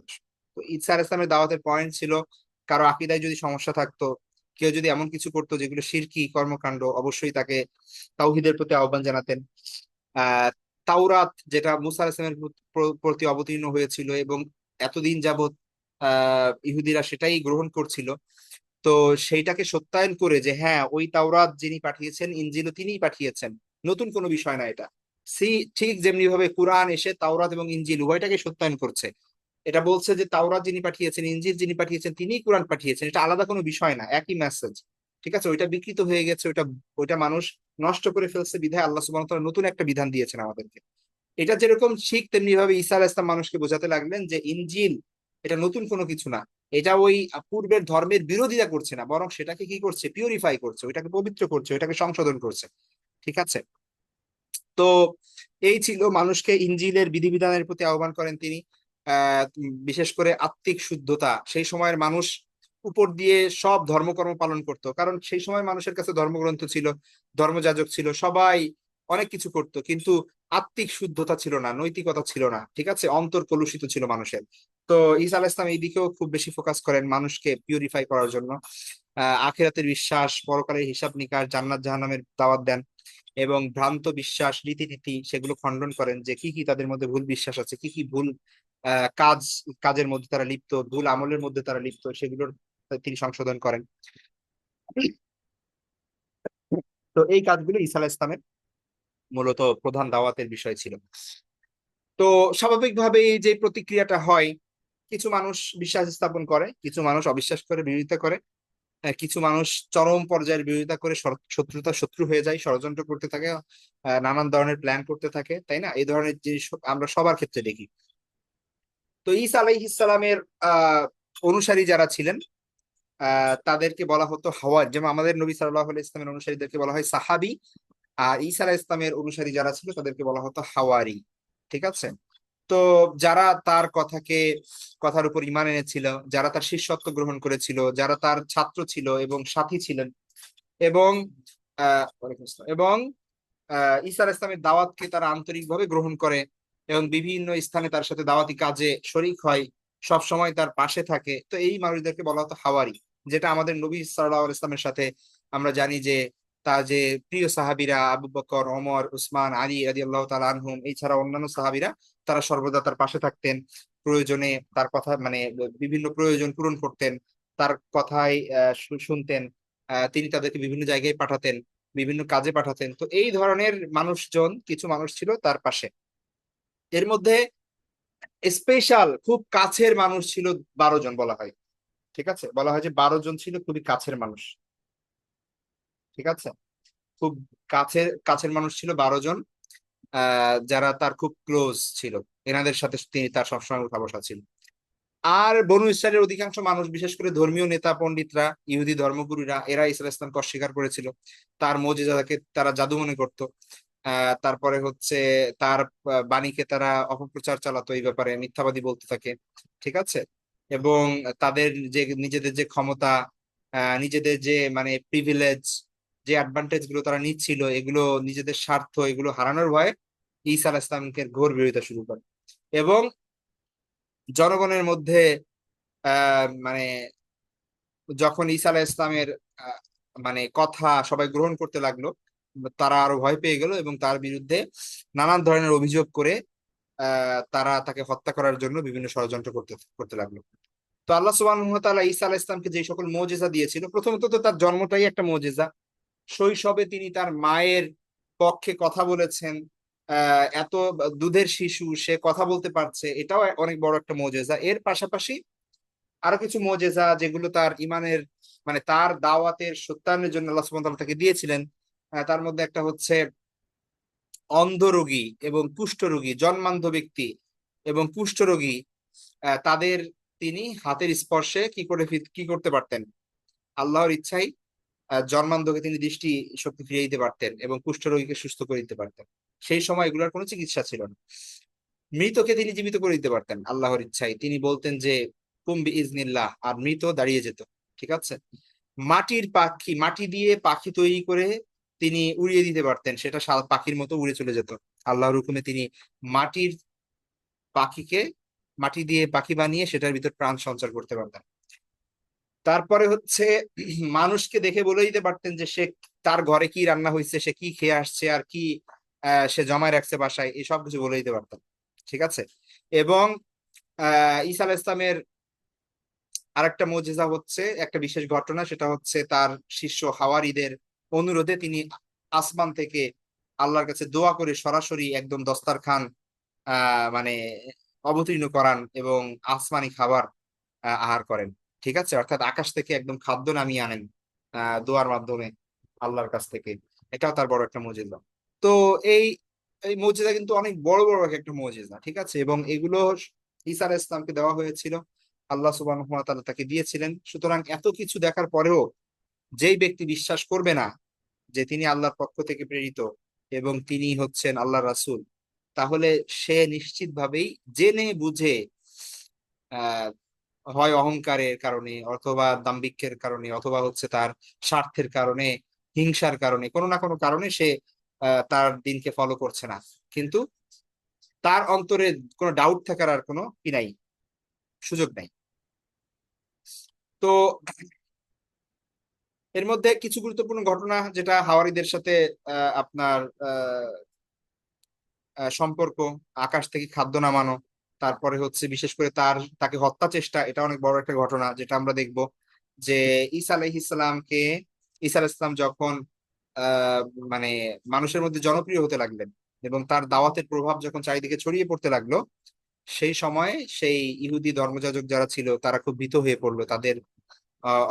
তো ঈসা আলাইহিস সালামের দাওয়াতের পয়েন্ট ছিল, কারো আকীদায় যদি সমস্যা থাকতো, কেউ যদি এমন কিছু করতো যেগুলো শিরকি কর্মকাণ্ড, অবশ্যই তাকে তাওহীদের প্রতি আহ্বান জানাতেন। আহ তাওরাত যেটা মুসা আলাইহিস সালামের প্রতি অবতীর্ণ হয়েছিল এবং এতদিন যাবত ইহুদিরা সেটাই গ্রহণ করছিল, তো সেইটাকে সত্যায়ন করে যে হ্যাঁ, ওই তাওরাত যিনি পাঠিয়েছেন, ইনজিলও তিনিই পাঠিয়েছেন, নতুন কোনো বিষয় না এটা। সি ঠিক যেমনি ভাবে কোরআন এসে তাওরাত এবং ইনজিল উভয়টাকে সত্যায়ন করছে। এটা বলছে যে তাওরাত যিনি পাঠিয়েছেন, ইনজিল যিনি পাঠিয়েছেন, তিনিই কোরআন পাঠিয়েছেন, এটা আলাদা কোনো বিষয় না, একই মেসেজ। ঠিক আছে, ওইটা বিকৃত হয়ে গেছে, ওইটা ওইটা মানুষ নষ্ট করে ফেলছে, বিধায় আল্লাহ সুবহানাহু ওয়া তাআলা নতুন একটা বিধান দিয়েছেন আমাদেরকে। এটা যেরকম ঠিক তেমনি ভাবে ঈসা আলাইহিস সালাম মানুষকে বোঝাতে লাগলেন যে ইনজিল এটা নতুন কোনো কিছু না। এটা ওই পূর্বের ধর্মের বিরোধিতা করছে না, বরং সেটাকে কি করছে, পিউরিফাই করছে, ওইটাকে পবিত্র করছে, ওইটাকে সংশোধন করছে, ঠিক আছে। তো এই ছিল, মানুষকে ইনজিলের বিধিবিধানের প্রতি আহ্বান করেন তিনি। বিশেষ করে আত্মিক শুদ্ধতা, সেই সময়ের মানুষ উপর দিয়ে সব ধর্মকর্ম পালন করত, কারণ সেই সময় মানুষের কাছে ধর্মগ্রন্থ ছিল, ধর্মযাজক ছিল, সবাই অনেক কিছু করত, কিন্তু আত্মিক শুদ্ধতা ছিল না, নৈতিকতা ছিল না, ঠিক আছে, অন্তর কলুষিত ছিল মানুষের। তো ঈসা আলাইহিস সালাম এই দিকেও খুব বেশি ফোকাস করেন, মানুষকে পিউরিফাই করার জন্য। আখিরাতের বিশ্বাস, পরকালের হিসাব নিকাশ, জান্নাত জাহান্নামের দাওয়াত দেন এবং ভ্রান্ত বিশ্বাস, রীতিনীতি সেগুলো খণ্ডন করেন, যে কি কি তাদের মধ্যে ভুল বিশ্বাস আছে, কি কি ভুল কাজ, কাজের মধ্যে তারা লিপ্ত, ভুল আমলের মধ্যে তারা লিপ্ত, সেগুলোর তিনি সংশোধন করেন। তো এই কাজগুলো ঈসা আলাইহিস সালামের মূলত প্রধান দাওয়াতের বিষয় ছিল। তো স্বাভাবিকভাবে এই যে প্রতিক্রিয়াটা হয়, কিছু মানুষ বিশ্বাস স্থাপন করে, কিছু মানুষ অবিশ্বাস করে, বিরোধিতা করে, কিছু মানুষ চরম পর্যায়ের বিরোধিতা করে শত্রুতা শত্রু হয়ে যায়, ষড়যন্ত্র করতে থাকে, নানান ধরনের প্ল্যান করতে থাকে, তাই না? এই ধরনের জিনিস আমরা সবার ক্ষেত্রে দেখি। তো ঈসা আলাইহিস সালামের অনুসারী যারা ছিলেন, তাদেরকে বলা হতো হাওয়ার, যেমন আমাদের নবী সাল্লাল্লাহু আলাইহি ইসলামের অনুসারীদেরকে বলা হয় সাহাবী, আর ঈসা আলাইহিস সালামের অনুসারী যারা ছিল তাদেরকে বলা হতো হাওয়ারি। ঠিক আছে। তো যারা তার কথার উপর ঈমান এনেছিল, যারা তার শিষ্যত্ব গ্রহণ করেছিল, যারা তার ছাত্র ছিল এবং সাথী ছিলেন, এবং ওয়ালাইকুম আসসালাম। এবং ঈসা আলাইহিস সালামের দাওয়াতকে তারা আন্তরিকভাবে গ্রহণ করে এবং বিভিন্ন স্থানে তার সাথে দাওয়াতি কাজে শরিক হয়, সব সময় তার পাশে থাকে, তো এই মানুষদেরকে বলা হতো হাওয়ারি। যেটা আমাদের নবী সাল্লাল্লাহু আলাইহি ইসলামের সাথে আমরা জানি যে তার যে প্রিয় সাহাবীরা আবু বকর, ওমর, উসমান, আলী রাদিয়াল্লাহু তাআলা আনহুম, এছাড়া অন্যান্য সাহাবীরা, তারা সর্বদা তার পাশে থাকতেন। প্রয়োজনে তার কথা মানে বিভিন্ন প্রয়োজন পূরণ করতেন, তার কথাই শুনতেন। তিনি তাদেরকে বিভিন্ন জায়গায় পাঠাতেন, বিভিন্ন কাজে পাঠাতেন। তো এই ধরনের মানুষজন, কিছু মানুষ ছিল তার পাশে। এর মধ্যে স্পেশাল খুব কাছের মানুষ ছিল 12 জন বলা হয়। ঠিক আছে, বলা হয় যে 12 জন ছিল খুবই কাছের মানুষ। ঠিক আছে, খুব কাছের কাছের মানুষ ছিল 12 জন, যারা তার খুব ক্লোজ ছিল। এনাদের সাথে তিনি তার সবসময় উঠা বসা ছিল। আর বনু ইসরায়েলের অধিকাংশ মানুষ, বিশেষ করে ধর্মীয় নেতা পণ্ডিতরা, ইহুদি ধর্মগুরুরা, এরা ঈসা আলাইহিস সালামকে অস্বীকার করেছিল। তার মুজিজাকে তারা জাদু মনে করত। তারপরে হচ্ছে তার বাণীকে তারা অপপ্রচার চালাতো, এই ব্যাপারে মিথ্যাবাদী বলতে থাকে। ঠিক আছে। এবং তাদের যে নিজেদের যে ক্ষমতা, নিজেদের যে মানে প্রিভিলেজ, যে অ্যাডভান্টেজ গুলো তারা নিচ্ছিল, এগুলো নিজেদের স্বার্থ, এগুলো হারানোর ভয়ে ঈসা আলাইহিস সালামকে ঘোর বিরোধিতা শুরু করে। এবং জনগণের মধ্যে মানে যখন ঈসা আলাইহিস ইসলামের আহ, মানে কথা সবাই গ্রহণ করতে লাগলো, তারা আরো ভয় পেয়ে গেল এবং তার বিরুদ্ধে নানান ধরনের অভিযোগ করে তারা তাকে হত্যা করার জন্য বিভিন্ন ষড়যন্ত্র করতে করতে লাগলো। তো আল্লাহ সুবহানাহু ওয়া তাআলা ঈসা আলাইহিস ইসলামকে যে সকল মুজিজা দিয়েছিল, প্রথমত তো তার জন্মটাই একটা মুজিজা। শৈশবে তিনি তার মায়ের পক্ষে কথা বলেছেন। এত দুধের শিশু, সে কথা বলতে পারছে, এটাও অনেক বড় একটা মুজিজা। এর পাশাপাশি আরো কিছু মুজিজা যেগুলো তার ইমানের মানে তার দাওয়াতের সত্যায়নের জন্য আল্লাহ সুবহানাহু ওয়া তাআলা তাকে দিয়েছিলেন। তার মধ্যে একটা হচ্ছে অন্ধ রোগী এবং কুষ্ঠ রোগী, জন্মান্ধ ব্যক্তি এবং কুষ্ঠ রোগী, তাদের তিনি হাতের স্পর্শে কি করতে পারতেন, আল্লাহর ইচ্ছাই জন্মান্ধকে তিনি দৃষ্টি শক্তি ফিরিয়ে দিতে পারতেন এবং কুষ্ঠ রোগীকে সুস্থ করে দিতে পারতেন। সেই সময় এগুলোর কোনো চিকিৎসা ছিল না। মৃতকে তিনি জীবিত করে দিতে পারতেন আল্লাহর ইচ্ছায়, তিনি বলতেন যে কুম্বি ইজনিল্লাহ, আর মৃত দাঁড়িয়ে যেত। ঠিক আছে। মাটির পাখি, মাটি দিয়ে পাখি তৈরি করে তিনি উড়িয়ে দিতে পারতেন, সেটা পাখির মতো উড়ে চলে যেত আল্লাহর হুকুমে। তিনি মাটির পাখিকে, মাটি দিয়ে পাখি বানিয়ে সেটার ভিতর প্রাণ সঞ্চার করতে পারতেন। তারপরে হচ্ছে মানুষকে দেখে বলে দিতে পারতেন যে সে, তার ঘরে কি রান্না হয়েছে, সে কি খেয়ে আসছে, আর কি সে জমায় রাখছে বাসায়, এই সব কিছু বলে দিতে পারতেন। ঠিক আছে। এবং ঈসা আলাইহিস ইসলামের আরেকটা মুজিজা হচ্ছে একটা বিশেষ ঘটনা, সেটা হচ্ছে তার শিষ্য হাওয়ারীদের অনুরোধে তিনি আসমান থেকে আল্লাহর কাছে দোয়া করে সরাসরি একদম দস্তরখান মানে অবতীর্ণ করান এবং আসমানি খাবার আহার করেন। ঠিক আছে, অর্থাৎ আকাশ থেকে একদম খাদ্য নামিয়ে আনেন দোয়ার মাধ্যমে আল্লাহর কাছ থেকে। এটাও তার বড় একটা মুজিজা। তো এই এই মুজিজা কিন্তু অনেক বড় বড় একটা মুজিজা। ঠিক আছে, এবং এগুলো ঈসা আলাইহিস সালামকে দেওয়া হয়েছিল, আল্লাহ সুবহানাহু ওয়া তাআলা তাকে দিয়েছিলেন। সুতরাং এত কিছু দেখার পরেও যেই ব্যক্তি বিশ্বাস করবে না যে তিনি আল্লাহর পক্ষ থেকে প্রেরিত এবং তিনি হচ্ছেন আল্লাহর রাসূল, তাহলে সে নিশ্চিতভাবেই জেনে বুঝে আহ হয় অহংকারের কারণে, অথবা দাম্ভিক্যের কারণে, অথবা হচ্ছে তার স্বার্থের কারণে, হিংসার কারণে, কোনো না কোনো কারণে সে তার দিনকে ফলো করছে না। কিন্তু তার অন্তরে কোনো ডাউট থাকার আর কোনো কি নাই, সুযোগ নাই। তো এর মধ্যে কিছু গুরুত্বপূর্ণ ঘটনা যেটা হাওয়ারীদের সাথে আপনার সম্পর্ক, আকাশ থেকে খাদ্য নামানো, তারপরে হচ্ছে বিশেষ করে তাকে হত্যা চেষ্টা, এটা অনেক বড় একটা ঘটনা যেটা আমরা দেখব। যে ঈসা আলাইহিস সালামকে, ঈসা আলাইহিস সালাম যখন আহ মানে মানুষের মধ্যে জনপ্রিয় হতে লাগলেন এবং তার দাওয়াতের প্রভাব যখন চারিদিকে ছড়িয়ে পড়তে লাগলো, সেই সময় সেই ইহুদি ধর্মযাজক যারা ছিল তারা খুব ভীত হয়ে পড়লো তাদের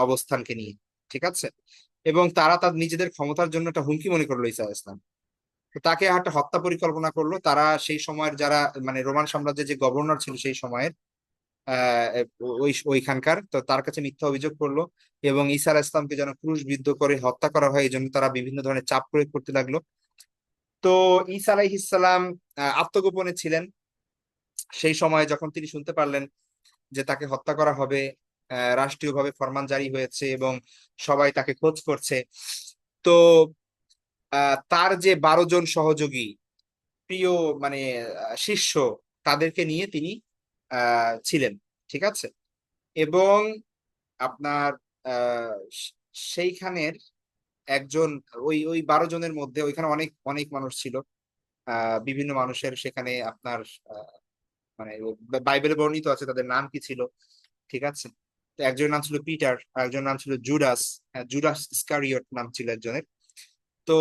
অবস্থানকে নিয়ে। ঠিক আছে। এবং তারা তার নিজেদের ক্ষমতার জন্য একটা হুমকি মনে করলো ঈসা আলাইহিস সালাম। তো তাকে একটা হত্যা পরিকল্পনা করলো তারা। সেই সময়ের যারা মানে রোমান সাম্রাজ্যের যে গভর্নর ছিল সেই সময়ের, আহ ওইখানকার, তো তার কাছে মিথ্যা অভিযোগ করলো এবং ঈসা আলাইহিস সালামকে যেন ক্রুশবিদ্ধ করে হত্যা করা হয়, এই জন্য তারা বিভিন্ন ধরনের চাপ প্রয়োগ করতে লাগলো। তো ঈসা আলাইহিসসালাম আত্মগোপনে ছিলেন। সেই সময় যখন তিনি শুনতে পারলেন যে তাকে হত্যা করা হবে, রাষ্ট্রীয়ভাবে ফরমান জারি হয়েছে এবং সবাই তাকে খোঁজ করছে, তো তার যে 12 জন সহযোগী, প্রিয় মানে শিষ্য, তাদেরকে নিয়ে তিনি ছিলেন, ঠিক আছে। এবং আপনার সেইখানের একজন, ওই ওই 12 জনের মধ্যে ওইখানে অনেক অনেক মানুষ ছিল, বিভিন্ন মানুষের সেখানে আপনার মানে বাইবেলে বর্ণিত আছে তাদের নাম কি ছিল, ঠিক আছে। তো একজনের নাম ছিল পিটার, আর একজনের নাম ছিল জুডাস। জুডাস ইস্কারিয়ট নাম ছিল একজনের। তো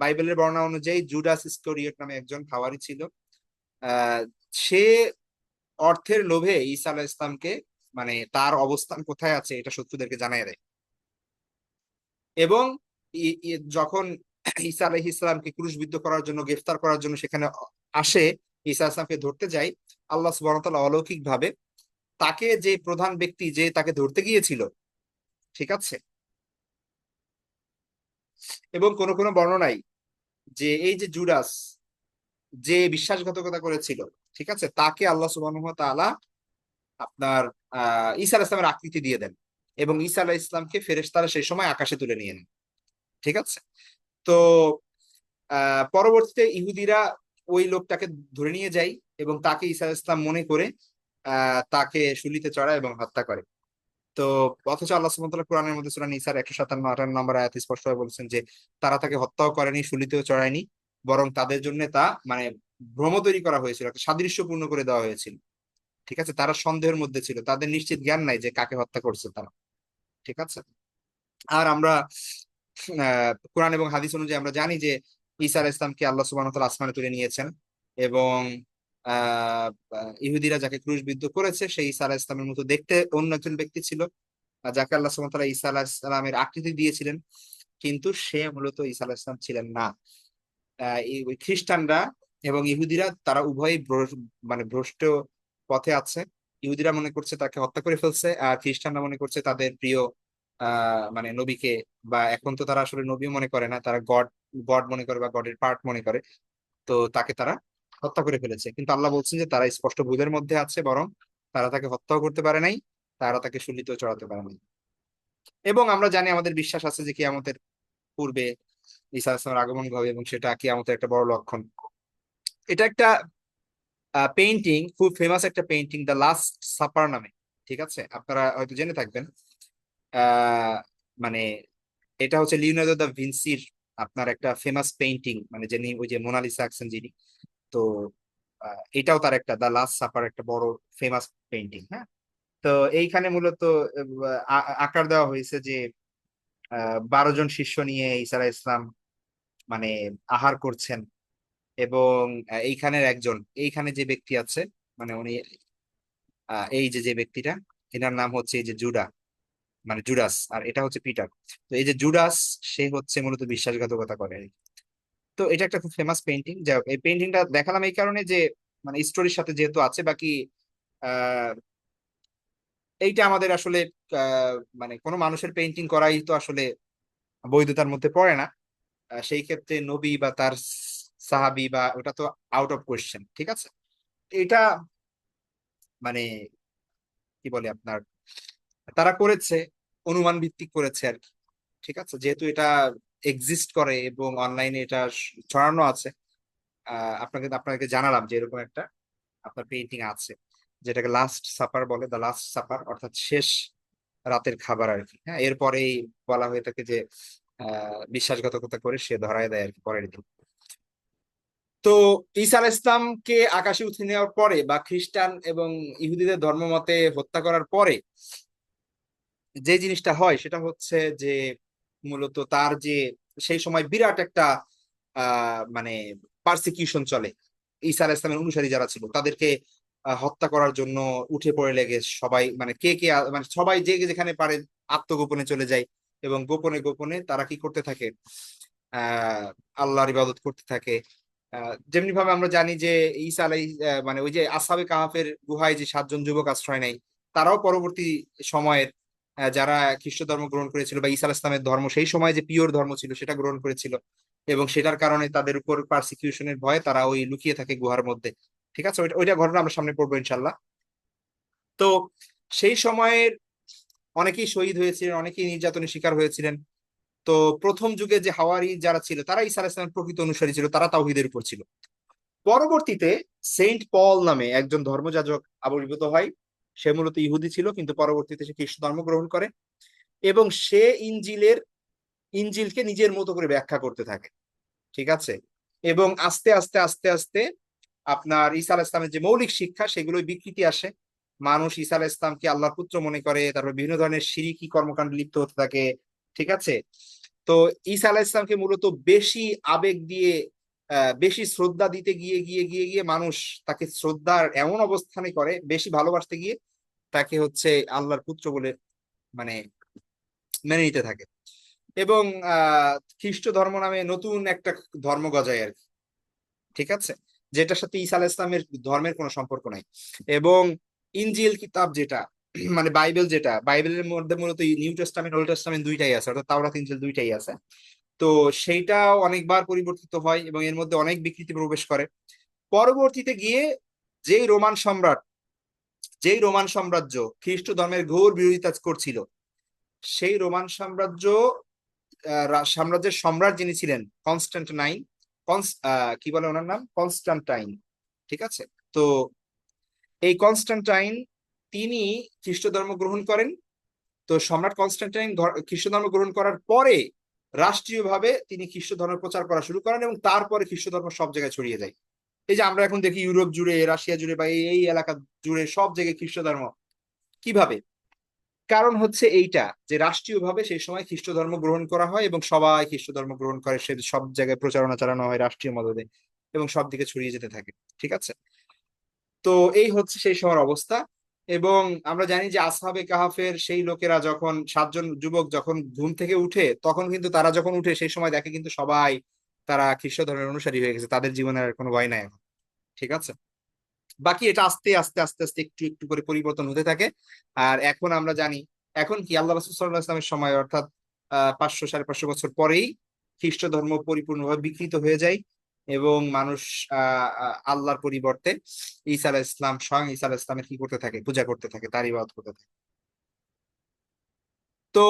বাইবেলের বর্ণনা অনুযায়ী জুডাস ইস্কারিয়ট নামে একজন হাওয়ারি ছিল। আহ সে অর্থের লোভে ঈসা আলাইহিস ইসলামকে, মানে তার অবস্থান কোথায় আছে এটা শত্রুদেরকে জানিয়ে দেয়। এবং যখন ঈসা আলাইহিস ইসলামকে ক্রুশবিদ্ধ করার জন্য, গ্রেফতার করার জন্য সেখানে আসে, ঈসা আলাইহিস ইসলামকে ধরতে যায়, আল্লাহ সুবহানাহু ওয়া তাআলা অলৌকিক ভাবে তাকে, যে প্রধান ব্যক্তি যে তাকে ধরতে গিয়েছিল, ঠিক আছে, এবং কোন কোন বর্ণনায় যে এই যে জুডাস যে বিশ্বাসঘাতকতা করেছিল, ঠিক আছে, তাকে আল্লাহ সুবহানাহু ওয়া তাআলা আপনার ঈসা আলাইহিস ইসলামের আকৃতি দিয়ে দেন, এবং ঈসা আলাইহিস ইসলামকে ফেরেশতারা সেই সময় আকাশে তুলে নিয়ে নেন, ঠিক আছে। তো পরবর্তীতে ইহুদিরা ওই লোকটাকে ধরে নিয়ে যায় এবং তাকে ঈসা আলাইহিস ইসলাম মনে করে তাকে শুলিতে চড়ায় এবং হত্যা করে। তো অথচ আল্লাহ সুবহানাহু ওয়া তাআলা কোরআনের মধ্যে সূরা নিসার 157-58 নম্বর আয়াতে স্পষ্টভাবে বলেছেন যে তারা তাকে হত্যাও করেনি, শুলিতেও চড়ায়নি, বরং তাদের জন্য তা মানে ভ্রম তৈরি করা হয়েছিল, একটা সাদৃশ্যপূর্ণ করে দেওয়া হয়েছিল, ঠিক আছে। তারা সন্দেহের মধ্যে ছিল, তাদের নিশ্চিত জ্ঞান নাই যে কাকে হত্যা করছে তারা, ঠিক আছে। আর আমরা কোরআন এবং হাদিস অনুযায়ী আমরা জানি যে ঈসা আলাইহিস সালামকে আল্লাহ সুবহানাহু ওয়া তাআলা আসমানে তুলে নিয়েছেন, এবং ইহুদিরা যাকে ক্রুশবিদ্ধ করেছে সেই ঈসা আলাইহিস সালামের মতো দেখতে অন্য একজন ব্যক্তি ছিল, যাকে আল্লাহ সুবহানাহু ওয়া তাআলা ঈসা আলাইহিস সালামের আকৃতি দিয়েছিলেন, কিন্তু সে মূলত ঈসা আলাইহিস সালাম ছিলেন না। ওই খ্রিস্টানরা এবং ইহুদিরা তারা উভয়ই মানে ভ্রষ্ট পথে আছে। ইহুদিরা মনে করছে তাকে হত্যা করে ফেলছে, আর খ্রিস্টানরা মনে করছে তাদের প্রিয় মানে নবীকে, বা এখন তো তারা আসলে নবী মনে করে না, তারা গড গড মনে করে বা গডের পার্ট মনে করে, তো তাকে তারা হত্যা করে ফেলেছে। কিন্তু আল্লাহ বলছেন যে তারা স্পষ্ট ভুলের মধ্যে আছে, বরং তারা তাকে হত্যাও করতে পারে নাই, তারা তাকে শুলিতেও চড়াতে পারে নাই। এবং আমরা জানি, আমাদের বিশ্বাস আছে যে কিয়ামতের পূর্বে ঈসা আলাইহিস সালামের আগমন হবে, এবং সেটা কিয়ামতের একটা বড় লক্ষণ। এটা একটা পেইন্টিং, খুব ফেমাস একটা পেইন্টিং, দ্য লাস্ট সাপার নামে, ঠিক আছে, আপনারা হয়তো জেনে থাকবেন। আহ মানে এটা হচ্ছে লিওনার্দো দা ভিনসির আপনার একটা ফেমাস পেইন্টিং, মানে যিনি ওই যে মোনালিসা আঁকছেন যিনি। তো এটাও তার একটা, দা লাস্ট সাপার, একটা বড় ফেমাস পেইন্টিং, হ্যাঁ। তো এইখানে মূলত আকার দেওয়া হয়েছে যে 12 জন শিষ্য নিয়ে ঈসা আলাইহিস ইসলাম মানে আহার করছেন, এবং এইখানের একজন, এইখানে যে ব্যক্তি আছে, মানে উনি এই যে যে ব্যক্তিটা, এনার নাম হচ্ছে এই যে জুডা, মানে জুডাস, আর এটা হচ্ছে পিটার। তো এই যে জুডাস, সে হচ্ছে মূলত বিশ্বাসঘাতকতা করে আর কি। তো এটা একটা খুব ফেমাস পেইন্টিং। যাই হোক, এই পেইন্টিংটা দেখালাম এই কারণে যে মানে স্টোরির সাথে যেহেতু আছে, বাকি আহ এইটা আমাদের আসলে আহ মানে কোনো মানুষের পেইন্টিং করাই তো আসলে বৈধতার মধ্যে পড়ে না। সেই ক্ষেত্রে নবী বা তার সাহাবী বা ওটা তো আউট অফ কোয়েশ্চেন, ঠিক আছে। এটা মানে কি বলে আপনার, তারা করেছে অনুমান ভিত্তিক করেছে আর কি, ঠিক আছে, যেহেতু এটা এক্সিস্ট করে এবং অনলাইনে এটা ছড়ানো আছে। আপনাকে জানালাম যে এরকম একটা আপনার পেইন্টিং আছে, যেটাকে লাস্ট সাপার বলে, দ্য লাস্ট সাপার, অর্থাৎ শেষ রাতের খাবার আর কি। হ্যাঁ, এরপরেই বলা হয়ে থাকে যে বিশ্বাসঘাতকতা করে সে ধরায় দেয় আর কি পরের দিন। তো ঈসা আলাইহিস ইসলামকে আকাশে উঠে নেওয়ার পরে, বা খ্রিস্টান এবং ইহুদিদের ধর্মমতে হত্যা করার পরে যে জিনিসটা হয় সেটা হচ্ছে যে মূলত তার যে সেই সময় বিরাট একটা মানে পারসিকিউশন চলে। ঈসা আলাইহিস সালামের অনুসারী যারা ছিল তাদেরকে হত্যা করার জন্য উঠে পড়ে লেগে সবাই, মানে কে কে মানে সবাই যে যেখানে পারে আত্মগোপনে চলে যায়, এবং গোপনে গোপনে তারা কি করতে থাকে, আহ আল্লাহর ইবাদত করতে থাকে। যেমনি ভাবে আমরা জানি যে ঈসা মানে ওই যে আসহাবে কাহাফের গুহায় যে 7 জন যুবক আশ্রয় নেয়, তারাও পরবর্তী সময়ের যারা খ্রিস্ট ধর্ম গ্রহণ করেছিল বা ঈসা আলাইহিস সালামের ধর্ম সেই সময় যে পিওর ধর্ম ছিল সেটা গ্রহণ করেছিল। এবং সেটার কারণে তাদের উপর পারসিকিউশনের ভয়ে তারা ওই লুকিয়ে থাকে গুহার মধ্যে। ঠিক আছে, ওইটা ওইটা ঘটনা আমরা সামনে পড়বো ইনশাল্লাহ। তো সেই সময়ের অনেকেই শহীদ হয়েছিলেন, অনেকেই নির্যাতনের শিকার হয়েছিলেন। তো প্রথম যুগে যে হাওয়ারি যারা ছিল তারা ঈসা আলাইহিস সালামের প্রকৃত অনুসারী ছিল, তারা তাওহীদের উপর ছিল। পরবর্তীতে সেন্ট পল নামে একজন ধর্মযাজক আবির্ভূত হয়। সে মূলত ইহুদি ছিল, কিন্তু পরবর্তীতে সে খ্রিস্ট ধর্ম গ্রহণ করে এবং সে ইঞ্জিলকে নিজের মতো করে ব্যাখ্যা করতে থাকে। ঠিক আছে, এবং আস্তে আস্তে আস্তে আস্তে আপনার ঈসা আলাইহিস সালামের যে মৌলিক শিক্ষা সেগুলোই বিকৃতি আসে। মানুষ ঈসা আলাইহিস সালামকে আল্লাহর পুত্র মনে করে, তারপর বিভিন্ন ধরনের শিরকি কর্মকাণ্ডে লিপ্ত হতে থাকে। ঠিক আছে, তো ঈসা আলাইহিস সালামকে মূলত বেশি আবেগ দিয়ে বেশি শ্রদ্ধা দিতে গিয়ে গিয়ে গিয়ে গিয়ে মানুষ তাকে শ্রদ্ধার এমন অবস্থানে করে, বেশি ভালোবাসতে গিয়ে তাকে হচ্ছে আল্লাহর পুত্র বলে মানে মেনে নিতে থাকে। এবং খ্রিস্ট ধর্ম নামে নতুন একটা ধর্ম গজায় আর কি। ঠিক আছে, যেটার সাথে ঈসা আলাইহিস সালামের ধর্মের কোনো সম্পর্ক নাই। এবং ইনজিল কিতাব যেটা মানে বাইবেল, যেটা বাইবেলের মধ্যে মূলত নিউ টেস্টামেন্ট ওল্ড টেস্টামেন্ট দুইটাই আছে, অর্থাৎ তাওরাত ইনজিল দুইটাই আছে। তো সেইটাও অনেকবার পরিবর্তিত হয় এবং এর মধ্যে অনেক বিকৃতি প্রবেশ করে। পরবর্তীতে গিয়ে যেই রোমান সম্রাট যেই রোমান সাম্রাজ্য খ্রিস্ট ধর্মের ঘোর বিরোধিতা করছিল, সেই রোমান সাম্রাজ্য সাম্রাজ্যের সম্রাট যিনি ছিলেন কনস্ট্যান্টাইন, কি বলে ওনার নাম, কনস্ট্যান্টাইন। ঠিক আছে, তো এই কনস্ট্যান্টাইন তিনি খ্রিস্ট ধর্ম গ্রহণ করেন। তো সম্রাট কনস্ট্যান্টাইন খ্রিস্ট ধর্ম গ্রহণ করার পরে রাষ্ট্রীয়ভাবে তিনি খ্রিস্ট ধর্ম প্রচার করা শুরু করেন এবং তারপরে খ্রিস্ট ধর্ম সব জায়গায় ছড়িয়ে যায়। এই যে আমরা এখন দেখি ইউরোপ জুড়ে, রাশিয়া জুড়ে বা এই এই এলাকা জুড়ে সব জায়গায় খ্রিস্ট ধর্ম। কিভাবে? কারণ হচ্ছে এইটা যে রাষ্ট্রীয়ভাবে সেই সময় খ্রিস্ট ধর্ম গ্রহণ করা হয় এবং সবাই খ্রিস্ট ধর্ম গ্রহণ করে, সে সব জায়গায় প্রচারণা চালানো হয় রাষ্ট্রীয় মদদে এবং সব দিকে ছড়িয়ে যেতে থাকে। ঠিক আছে, তো এই হচ্ছে সেই সময়ের অবস্থা। এবং আমরা জানি যে আসহাবে কাহাফের সেই লোকেরা যখন, সাতজন যুবক যখন ঘুম থেকে উঠে, তখন কিন্তু তারা যখন উঠে সেই সময় দেখে কিন্তু সবাই তারা খ্রিস্ট ধর্মের অনুসারী হয়ে গেছে, তাদের জীবনের আর কোনো ভয় নাই এখন। ঠিক আছে, বাকি এটা আস্তে আস্তে আস্তে আস্তে একটু একটু করে পরিবর্তন হতে থাকে। আর এখন আমরা জানি, এখন কি আল্লাহ রাসূল সাল্লাল্লাহু আলাইহি ওয়াসাল্লামের সময়, অর্থাৎ 500 550 বছর পরেই খ্রিস্ট ধর্ম পরিপূর্ণভাবে বিকৃত হয়ে যায় এবং মানুষ আল্লাহর পরিবর্তে ঈসা আলাইহিস সালাম, স্বয়ং ঈসা আলাইহিস সালামের কি করতে থাকে, পূজা করতে থাকে, তার ইবাদত করতে থাকে। তো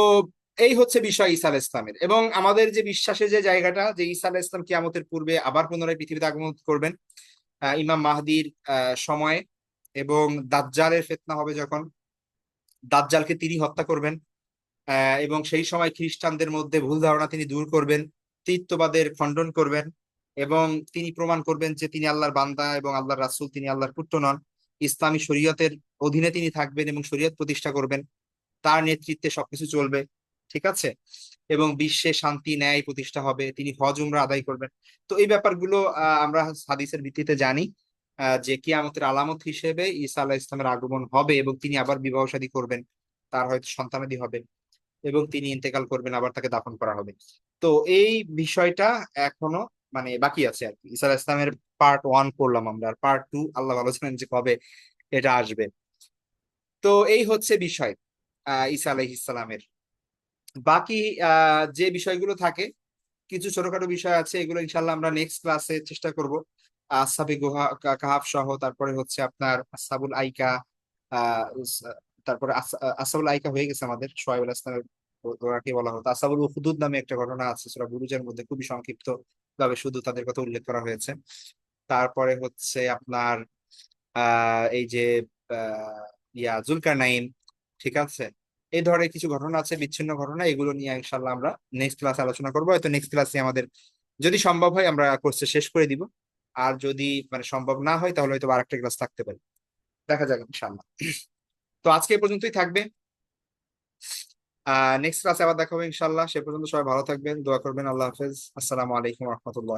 এই হচ্ছে বিষয় ঈসা আলাইহিস সালামের। এবং আমাদের যে বিশ্বাসের যে জায়গাটা, যে ঈসা আলাইহিস সালাম কিয়ামতের পূর্বে আবার পুনরায় পৃথিবীতে আগমন করবেন ইমাম মাহদির সময়ে, এবং দাজ্জালের ফিতনা হবে যখন, দাজ্জালকে তিনি হত্যা করবেন। এবং সেই সময় খ্রিস্টানদের মধ্যে ভুল ধারণা তিনি দূর করবেন, তৃতীয়বাদের খণ্ডন করবেন এবং তিনি প্রমাণ করবেন যে তিনি আল্লাহর বান্দা এবং আল্লাহর রাসূল, তিনি আল্লাহর পুত্র নন। ইসলামী শরীয়তের অধীনে তিনি থাকবেন এবং শরীয়ত প্রতিষ্ঠা করবেন, তার নেতৃত্বে সবকিছু চলবে। ঠিক আছে, এবং বিশ্বে শান্তি ন্যায় প্রতিষ্ঠা হবে, তিনি হজ উমরা আদায় করবেন। তো এই ব্যাপারগুলো আমরা হাদিসের ভিত্তিতে জানি যে কিয়ামতের আলামত হিসেবে ঈসা আলাইহিস সালামের আগমন হবে এবং তিনি আবার বিবাহ শাদী করবেন, তার হয়তো সন্তানাদি হবে এবং তিনি ইন্তেকাল করবেন, আবার তাকে দাফন করা হবে। তো এই বিষয়টা এখনো মানে বাকি আছে আর কি। ঈসা আলাইহিস সালামের পার্ট 1 পড়লাম আমরা, আর পার্ট 2 আল্লাহ ভালো জানেন যে কবে এটা আসবে। তো এই হচ্ছে বিষয় ঈসা আলাইহিস সালামের। বাকি যে বিষয়গুলো থাকে, কিছু ছোটখাটো বিষয় আছে, এগুলো ইনশাল্লাহ আমরা নেক্সট ক্লাসে চেষ্টা করব। আসহাবে কাহাফ সহ, তারপরে হচ্ছে আপনার আসহাবুল আইকা, আহ তারপরে আসহাবুল আইকা হয়ে গেছে আমাদের, শোয়াইব আল ইসলামের ওরাকে বলা হতো। আসহাবুল উখদুদ নামে একটা ঘটনা আছে সূরা বুরুজের মধ্যে, খুবই সংক্ষিপ্ত ভাবে শুধু তাদের কথা উল্লেখ করা হয়েছে। তারপরে হচ্ছে আপনার এই যে জুলকারনাইন। ঠিক আছে, এই ধরনের কিছু ঘটনা আছে, বিচ্ছিন্ন ঘটনা, এগুলো নিয়ে ইনশাল্লাহ আমরা নেক্সট ক্লাসে আলোচনা করবো। হয়তো নেক্সট ক্লাসে আমাদের যদি সম্ভব হয় আমরা কোর্সটা শেষ করে দিব, আর যদি মানে সম্ভব না হয় তাহলে হয়তো আরেকটা ক্লাস থাকতে পারে, দেখা যাক ইনশাল্লাহ। তো আজকে এই পর্যন্তই থাকবে, নেক্সট ক্লাসে আবার দেখা হবে ইনশাল্লাহ। সে পর্যন্ত সবাই ভালো থাকবেন, দোয়া করবেন। আল্লাহ হাফেজ, আসসালামু আলাইকুম রহমতুল্লাহ।